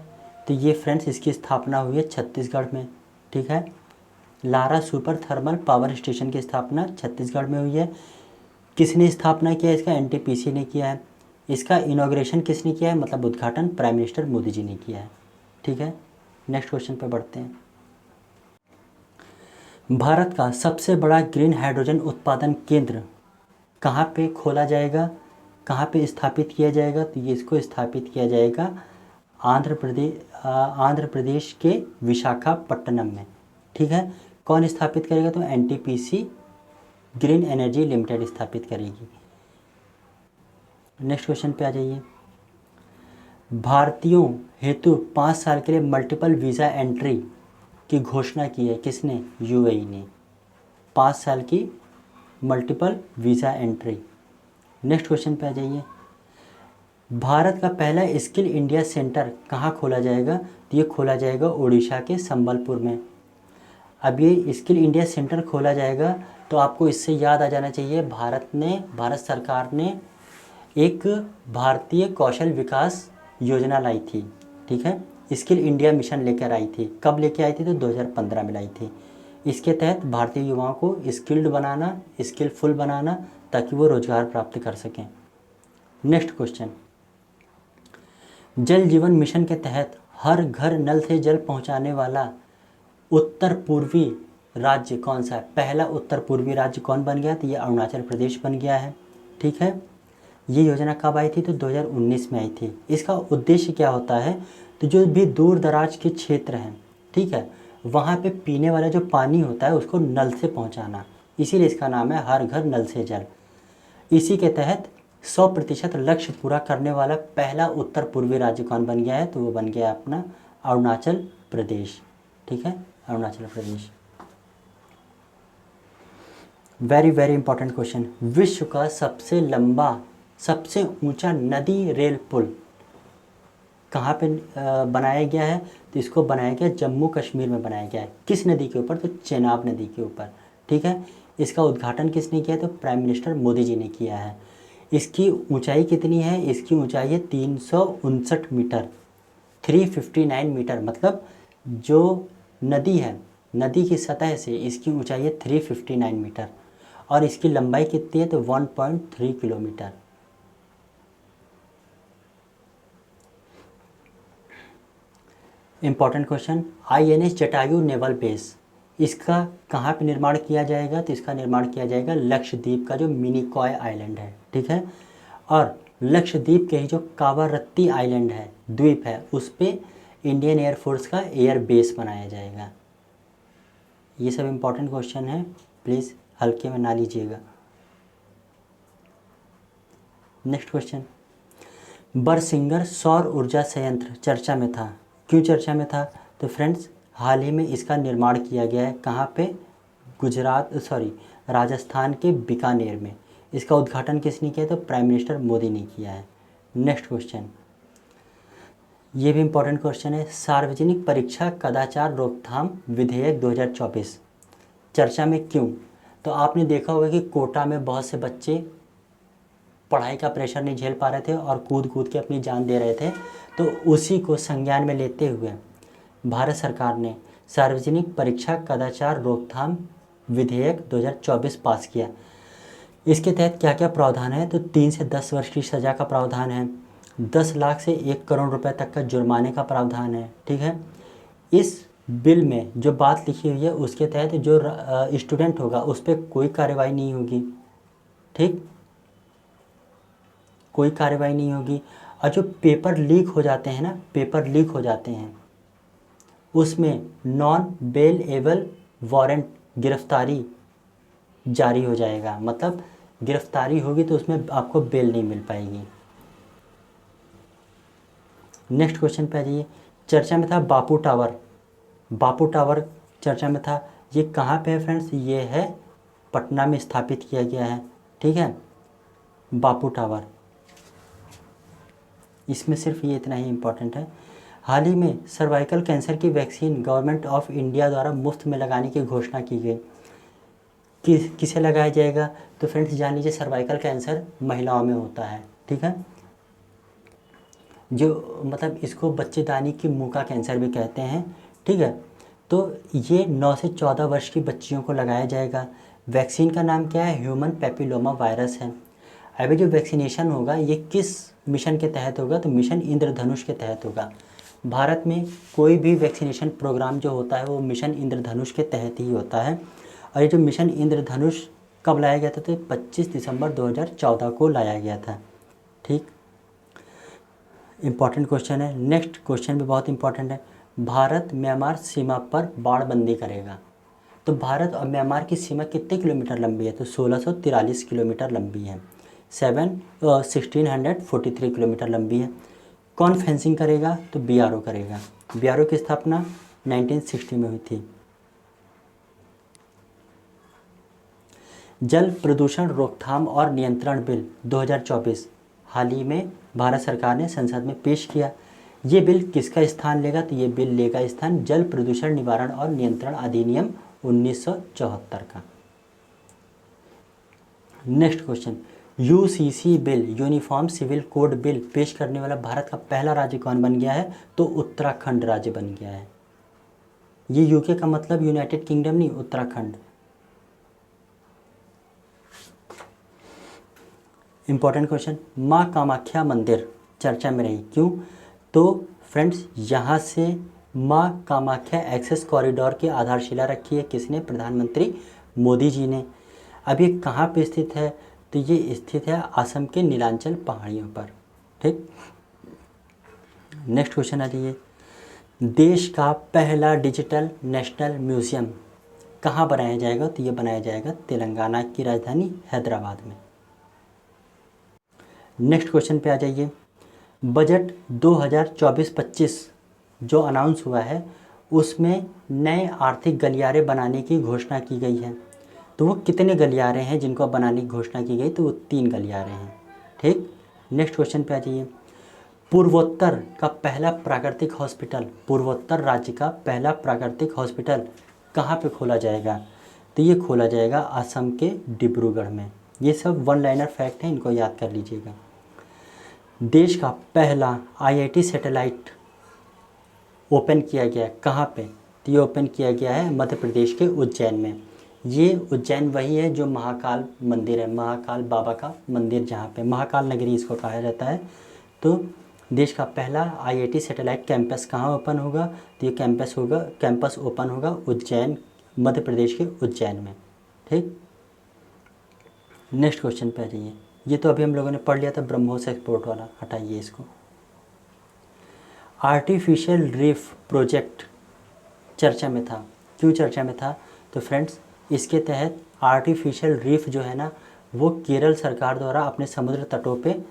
तो ये फ्रेंड्स इसकी स्थापना हुई है छत्तीसगढ़ में। ठीक है। Lara super thermal power station की स्थापना छत्तीसगढ़ में हुई है। किसने स्थापना किया, इसका एनटीपीसी ने किया है। इसका इनॉग्रेशन किसने किया है, मतलब उद्घाटन प्राइम मिनिस्टर मोदी जी ने किया है। ठीक है। नेक्स्ट क्वेश्चन पे बढ़ते हैं। भारत का सबसे बड़ा ग्रीन हाइड्रोजन उत्पादन केंद्र कहाँ पे खोला जाएगा, कहाँ पे स्थापित किया जाएगा, तो ये इसको स्थापित किया जाएगा आंध्र प्रदेश के विशाखापट्टनम में। ठीक है। कौन स्थापित करेगा, तो एनटीपीसी ग्रीन एनर्जी लिमिटेड स्थापित करेगी। नेक्स्ट क्वेश्चन पे आ जाइए। भारतीयों हेतु 5 साल के लिए मल्टीपल वीज़ा एंट्री की घोषणा की है किसने? यूएई ने। 5 साल की multiple visa entry. Next question पे आ जाइए। भारत का पहला स्किल इंडिया सेंटर कहाँ खोला जाएगा? तो ये खोला जाएगा उड़ीसा के संबलपुर में। अब ये स्किल इंडिया सेंटर खोला जाएगा तो आपको इससे याद आ जाना चाहिए, भारत सरकार ने एक भारतीय कौशल विकास योजना लाई थी, ठीक है। स्किल इंडिया मिशन लेकर आई थी। कब लेके आई थी? तो 2015 में लाई थी। इसके तहत भारतीय युवाओं को स्किल्ड बनाना, स्किलफुल बनाना, ताकि वो रोजगार प्राप्त कर सकें। नेक्स्ट क्वेश्चन, जल जीवन मिशन के तहत हर घर नल से जल पहुंचाने वाला उत्तर पूर्वी राज्य कौन सा है? पहला उत्तर पूर्वी राज्य कौन बन गया? तो ये अरुणाचल प्रदेश बन गया है, ठीक है। ये योजना कब आई थी? तो 2019 में आई थी। इसका उद्देश्य क्या होता है? तो जो भी दूर दराज के क्षेत्र हैं, ठीक है, वहाँ पे पीने वाला जो पानी होता है उसको नल से पहुँचाना, इसीलिए इसका नाम है हर घर नल से जल। इसी के तहत 100% लक्ष्य पूरा करने वाला पहला उत्तर पूर्वी राज्य कौन बन गया है? तो वो बन गया अपना अरुणाचल प्रदेश, ठीक है, Arunachal Pradesh. Very very important question, विश्व का सबसे लंबा सबसे ऊंचा नदी रेल पुल कहाँ पे बनाया गया है? तो इसको बनाया गया जम्मू कश्मीर में बनाया गया है। किस नदी के ऊपर? तो चेनाब नदी के ऊपर, ठीक है। इसका उद्घाटन किसने किया? तो प्राइम मिनिस्टर मोदी जी ने किया है। इसकी ऊंचाई कितनी है? इसकी ऊंचाई है 359 मीटर, 359 मीटर। मतलब जो नदी है, नदी की सतह से इसकी ऊंचाई है 359 मीटर और इसकी लंबाई कितनी है? तो 1.3 kilometre. Important question, INS Jatayu naval base, इसका कहाँ पे निर्माण किया जाएगा? तो इसका निर्माण किया जाएगा लक्षद्वीप का जो मिनिकॉय आइलैंड है, ठीक है। और लक्षद्वीप के ही जो कावारत्ती आइलैंड है, द्वीप है, उस पे इंडियन एयरफोर्स का एयर बेस बनाया जाएगा। ये सब इंपॉर्टेंट क्वेश्चन है, प्लीज़ हल्के में ना लीजिएगा। नेक्स्ट क्वेश्चन, बरसिंगर सौर ऊर्जा संयंत्र चर्चा में था। क्यों चर्चा में था? तो फ्रेंड्स, हाल ही में इसका निर्माण किया गया है। कहाँ पे? राजस्थान के बीकानेर में। इसका उद्घाटन किसने किया? तो प्राइम मिनिस्टर मोदी ने किया है। नेक्स्ट क्वेश्चन, ये भी इंपॉर्टेंट क्वेश्चन है, सार्वजनिक परीक्षा कदाचार रोकथाम विधेयक 2024 चर्चा में क्यों? तो आपने देखा होगा कि कोटा में बहुत से बच्चे पढ़ाई का प्रेशर नहीं झेल पा रहे थे और कूद कूद के अपनी जान दे रहे थे, तो उसी को संज्ञान में लेते हुए भारत सरकार ने सार्वजनिक परीक्षा कदाचार रोकथाम विधेयक 2024 पास किया। इसके तहत क्या क्या प्रावधान है? तो 3 से 10 वर्ष की सज़ा का प्रावधान है, 10 लाख से 1 करोड़ रुपए तक का जुर्माने का प्रावधान है, ठीक है। इस बिल में जो बात लिखी हुई है उसके तहत जो स्टूडेंट होगा उस पर कोई कार्रवाई नहीं होगी, ठीक, कोई कार्रवाई नहीं होगी। और जो पेपर लीक हो जाते हैं ना, पेपर लीक हो जाते हैं, उसमें नॉन बेल एबल वारंट गिरफ्तारी जारी हो जाएगा। मतलब गिरफ्तारी होगी तो उसमें आपको बेल नहीं मिल पाएगी। नेक्स्ट क्वेश्चन पे आ जाइए। चर्चा में था बापू टावर, बापू टावर चर्चा में था। ये कहाँ पे है फ्रेंड्स? ये है पटना में स्थापित किया गया है, ठीक है, बापू टावर। इसमें सिर्फ ये इतना ही इम्पोर्टेंट है। हाल ही में सर्वाइकल कैंसर की वैक्सीन गवर्नमेंट ऑफ इंडिया द्वारा मुफ्त में लगाने की घोषणा की गई। किसे लगाया जाएगा? तो फ्रेंड्स जान लीजिए, सर्वाइकल कैंसर महिलाओं में होता है, ठीक है, जो मतलब इसको बच्चेदानी की मुंह का कैंसर भी कहते हैं, ठीक है। तो ये 9 से 14 वर्ष की बच्चियों को लगाया जाएगा। वैक्सीन का नाम क्या है? ह्यूमन पैपिलोमा वायरस है। अभी जो वैक्सीनेशन होगा ये किस मिशन के तहत होगा? तो मिशन इंद्रधनुष के तहत होगा। भारत में कोई भी वैक्सीनेशन प्रोग्राम जो होता है वो मिशन इंद्रधनुष के तहत ही होता है। और ये जो मिशन इंद्रधनुष कब लाया गया था? तो 25 दिसंबर 2014 को लाया गया था, ठीक। इम्पॉर्टेंट क्वेश्चन है। नेक्स्ट क्वेश्चन भी बहुत इंपॉर्टेंट है। भारत म्यांमार सीमा पर बाड़बंदी करेगा। तो भारत और म्यांमार की सीमा कितने किलोमीटर लंबी है? तो 1643 किलोमीटर लंबी है, 1643 किलोमीटर लंबी है। कौन फेंसिंग करेगा? तो बीआरओ करेगा। बीआरओ की स्थापना 1960 में हुई थी। जल प्रदूषण रोकथाम और नियंत्रण बिल 2024 हाल ही में भारत सरकार ने संसद में पेश किया। ये बिल किसका स्थान लेगा? तो ये बिल लेगा स्थान जल प्रदूषण निवारण और नियंत्रण अधिनियम 1974 का। Next question, UCC bill uniform civil code bill पेश करने वाला भारत का पहला राज्य कौन बन गया है? तो उत्तराखंड राज्य बन गया है। ये यूके का मतलब यूनाइटेड किंगडम नहीं, उत्तराखंड। इंपॉर्टेंट क्वेश्चन, माँ कामाख्या मंदिर चर्चा में रही, क्यों? तो फ्रेंड्स, यहाँ से माँ कामाख्या एक्सेस कॉरिडोर की आधारशिला रखी है किसने? प्रधानमंत्री मोदी जी ने। अब ये कहाँ पे स्थित है? तो ये स्थित है असम के नीलांचल पहाड़ियों पर। ठीक, नेक्स्ट क्वेश्चन आ जाइए, देश का पहला डिजिटल नेशनल म्यूजियम कहाँ बनाया जाएगा? तो ये बनाया जाएगा तेलंगाना की राजधानी हैदराबाद में। नेक्स्ट क्वेश्चन पे आ जाइए, बजट 2024-25 जो अनाउंस हुआ है उसमें नए आर्थिक गलियारे बनाने की घोषणा की गई है। तो वो कितने गलियारे हैं जिनको बनाने की घोषणा की गई? तो वो 3 गलियारे हैं। ठीक, नेक्स्ट क्वेश्चन पे आ जाइए, पूर्वोत्तर का पहला प्राकृतिक हॉस्पिटल, पूर्वोत्तर राज्य का पहला प्राकृतिक हॉस्पिटल कहाँ पे खोला जाएगा? तो ये खोला जाएगा असम के डिब्रूगढ़ में। ये सब वन लाइनर फैक्ट हैं, इनको याद कर लीजिएगा। देश का पहला आईआईटी सैटेलाइट ओपन किया गया कहाँ पे? तो ये ओपन किया गया है मध्य प्रदेश के उज्जैन में। ये उज्जैन वही है जो महाकाल मंदिर है, महाकाल बाबा का मंदिर, जहाँ पे महाकाल नगरी इसको कहा जाता है। तो देश का पहला आईआईटी सैटेलाइट कैंपस कहाँ ओपन होगा? तो ये कैंपस ओपन होगा उज्जैन, मध्य प्रदेश के उज्जैन में। ठीक, नेक्स्ट क्वेश्चन पे आ जाइए, ये तो अभी हम लोगों ने पढ़ लिया था ब्रह्मोस एक्सपोर्ट वाला, हटाइए इसको। आर्टिफिशियल रीफ प्रोजेक्ट चर्चा में था, क्यों चर्चा में था? तो फ्रेंड्स, इसके तहत आर्टिफिशियल रीफ जो है ना वो केरल सरकार द्वारा अपने समुद्र तटों पे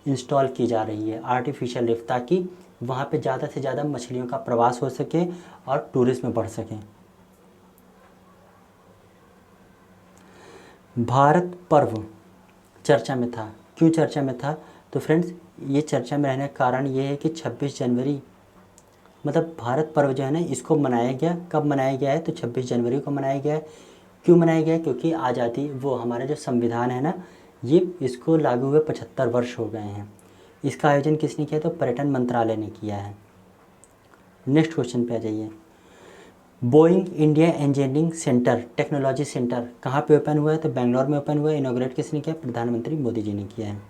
इंस्टॉल की जा रही है, आर्टिफिशियल रीफ, ताकि वहाँ पे ज़्यादा से ज़्यादा मछलियों का प्रवास हो सके और टूरिज्म बढ़ सके। भारत पर्व चर्चा में था, क्यों चर्चा में था? तो फ्रेंड्स, ये चर्चा में रहने का कारण ये है कि 26 जनवरी मतलब भारत पर्व जो है ना इसको मनाया गया, कब मनाया गया है? तो 26 जनवरी को मनाया गया है। क्यों मनाया गया है? क्योंकि आज़ादी, वो हमारा जो संविधान है ना, ये इसको लागू हुए 75 वर्ष हो गए हैं। इसका आयोजन किसने किया? तो पर्यटन मंत्रालय ने किया है। नेक्स्ट क्वेश्चन पे आ जाइए, Boeing India engineering centre technology centre कहाँ पे ओपन हुआ है? तो बेंगलोर में ओपन हुआ है। इनॉग्रेट किसने किया? प्रधानमंत्री मोदी जी ने किया है।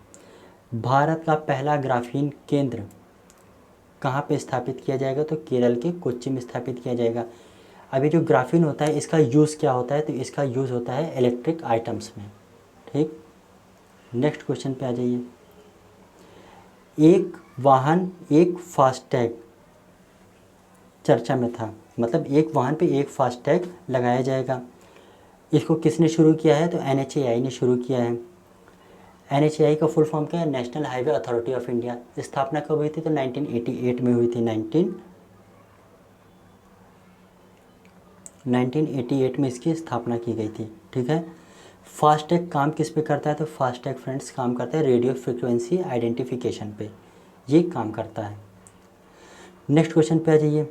भारत का पहला ग्राफीन केंद्र कहाँ पे स्थापित किया जाएगा? तो केरल के कोच्चि में स्थापित किया जाएगा। अभी जो ग्राफीन होता है इसका यूज़ क्या होता है? तो इसका यूज़ होता है इलेक्ट्रिक आइटम्स में। ठीक, नेक्स्ट क्वेश्चन पे आ जाइए, एक वाहन एक फास्टैग चर्चा में था, मतलब एक वाहन पे एक फास्टैग लगाया जाएगा। इसको किसने शुरू किया है? तो NHAI ने शुरू किया है। NHAI का फुल फॉर्म क्या है? National highway authority of India. स्थापना कब हुई थी? तो 1988 में हुई थी। 1988 में इसकी स्थापना की गई थी। ठीक है, फास्टैग काम किस पे करता है? तो फास्टैग फ्रेंड्स काम करता है रेडियो फ्रिक्वेंसी आइडेंटिफिकेशन पे, ये काम करता है। नेक्स्ट क्वेश्चन पे आ जाइए,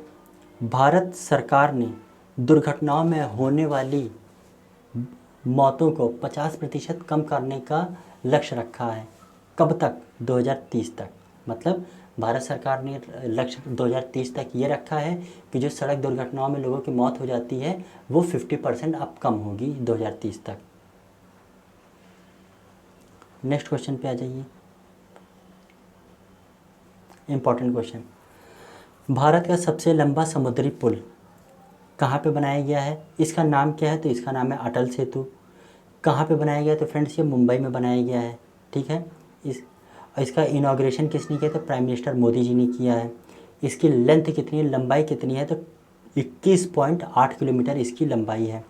भारत सरकार ने दुर्घटनाओं में होने वाली मौतों को 50% कम करने का लक्ष्य रखा है। कब तक? 2030 तक। मतलब भारत सरकार ने लक्ष्य 2030 तक ये रखा है कि जो सड़क दुर्घटनाओं में लोगों की मौत हो जाती है वो 50% अब कम होगी 2030 तक। नेक्स्ट क्वेश्चन पे आ जाइए, इम्पॉर्टेंट क्वेश्चन, भारत का सबसे लंबा समुद्री पुल कहाँ पे बनाया गया है? इसका नाम क्या है? तो इसका नाम है अटल सेतु। कहाँ पे बनाया गया है? तो फ्रेंड्स ये मुंबई में बनाया गया है। ठीक है, इसका इनाग्रेशन किसने किया? तो प्राइम मिनिस्टर मोदी जी ने किया है। इसकी लेंथ कितनी है, लंबाई कितनी है? तो 21.8 किलोमीटर इसकी लंबाई है।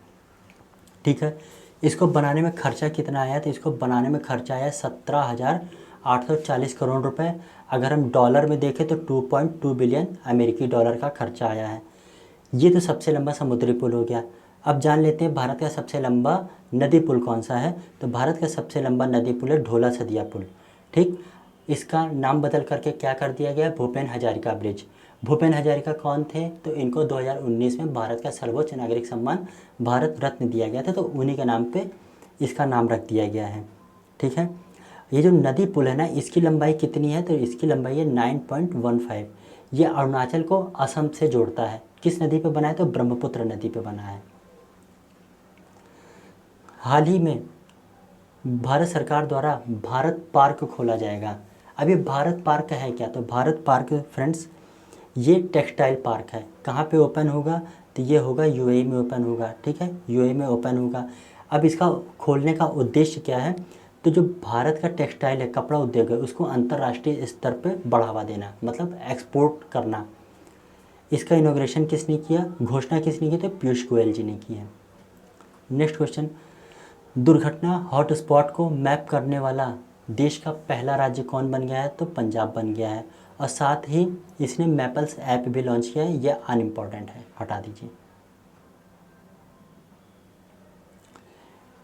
ठीक है, इसको बनाने में खर्चा कितना आया? तो इसको बनाने में खर्चा आया 17,840 करोड़ रुपए। अगर हम डॉलर में देखें तो 2.2 बिलियन अमेरिकी डॉलर का खर्चा आया है। ये तो सबसे लंबा समुद्री पुल हो गया। अब जान लेते हैं भारत का सबसे लंबा नदी पुल कौन सा है। तो भारत का सबसे लंबा नदी पुल है ढोला सदिया पुल। ठीक, इसका नाम बदल करके क्या कर दिया गया, भूपेन हजारिका ब्रिज। भूपेन हजारिका कौन थे, तो इनको 2019 में भारत का सर्वोच्च नागरिक सम्मान भारत रत्न दिया गया था, तो उन्हीं के नाम पे इसका नाम रख दिया गया है। ठीक है, ये जो नदी पुल है ना, इसकी लंबाई कितनी है, तो इसकी लंबाई है 9.15। ये अरुणाचल को असम से जोड़ता है। किस नदी पे बना है, तो ब्रह्मपुत्र नदी पे बना है। हाल ही में भारत सरकार द्वारा भारत पार्क खोला जाएगा। अब ये भारत पार्क है क्या, तो भारत पार्क फ्रेंड्स ये टेक्सटाइल पार्क है। कहाँ पे ओपन होगा, तो ये होगा यूएई में ओपन होगा। ठीक है, यूएई में ओपन होगा। अब इसका खोलने का उद्देश्य क्या है, तो जो भारत का टेक्सटाइल है, कपड़ा उद्योग है, उसको अंतर्राष्ट्रीय स्तर पे बढ़ावा देना, मतलब एक्सपोर्ट करना। इसका इनॉग्रेशन किसने किया, घोषणा किसने की, तो पीयूष गोयल जी ने की है। नेक्स्ट क्वेश्चन, दुर्घटना हॉटस्पॉट को मैप करने वाला देश का पहला राज्य कौन बन गया है, तो पंजाब बन गया है। और साथ ही इसने मैपल्स ऐप भी लॉन्च किया है, यह अनइम्पॉर्टेंट है, हटा दीजिए।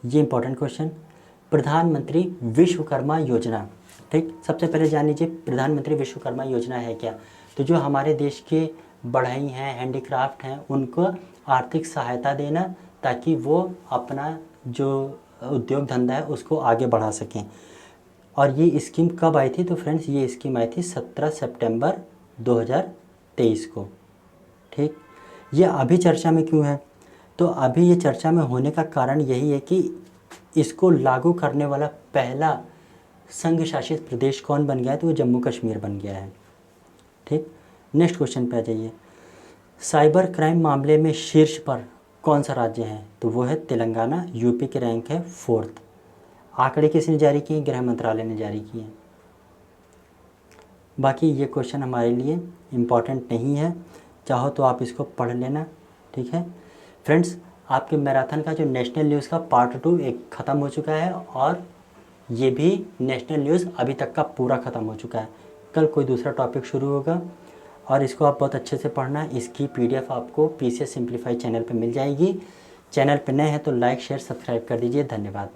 ये इंपॉर्टेंट क्वेश्चन, प्रधानमंत्री विश्वकर्मा योजना। ठीक, सबसे पहले जान लीजिए प्रधानमंत्री विश्वकर्मा योजना है क्या। तो जो हमारे देश के बढ़ई हैं, हैंडीक्राफ्ट हैं, उनको आर्थिक सहायता देना, ताकि वो अपना जो उद्योग धंधा है उसको आगे बढ़ा सकें। और ये स्कीम कब आई थी, तो फ्रेंड्स ये स्कीम आई थी 17 सितंबर 2023 को। ठीक, ये अभी चर्चा में क्यों है, तो अभी ये चर्चा में होने का कारण यही है कि इसको लागू करने वाला पहला संघ शासित प्रदेश कौन बन गया है, तो वो जम्मू कश्मीर बन गया है। ठीक, नेक्स्ट क्वेश्चन पे आ जाइए, साइबर क्राइम मामले में शीर्ष पर कौन सा राज्य है, तो वो है तेलंगाना। यूपी की रैंक है 4th। आंकड़े किसने जारी किए, गृह मंत्रालय ने जारी किए। बाकी ये क्वेश्चन हमारे लिए इम्पॉर्टेंट नहीं है, चाहो तो आप इसको पढ़ लेना। ठीक है फ्रेंड्स, आपके मैराथन का जो नेशनल न्यूज़ का पार्ट 2 एक ख़त्म हो चुका है, और ये भी नेशनल न्यूज़ अभी तक का पूरा ख़त्म हो चुका है। कल कोई दूसरा टॉपिक शुरू होगा, और इसको आप बहुत अच्छे से पढ़ना। इसकी PDF आपको PCS सिंप्लीफाई चैनल पे मिल जाएगी। चैनल पे नए हैं तो लाइक शेयर सब्सक्राइब कर दीजिए। धन्यवाद।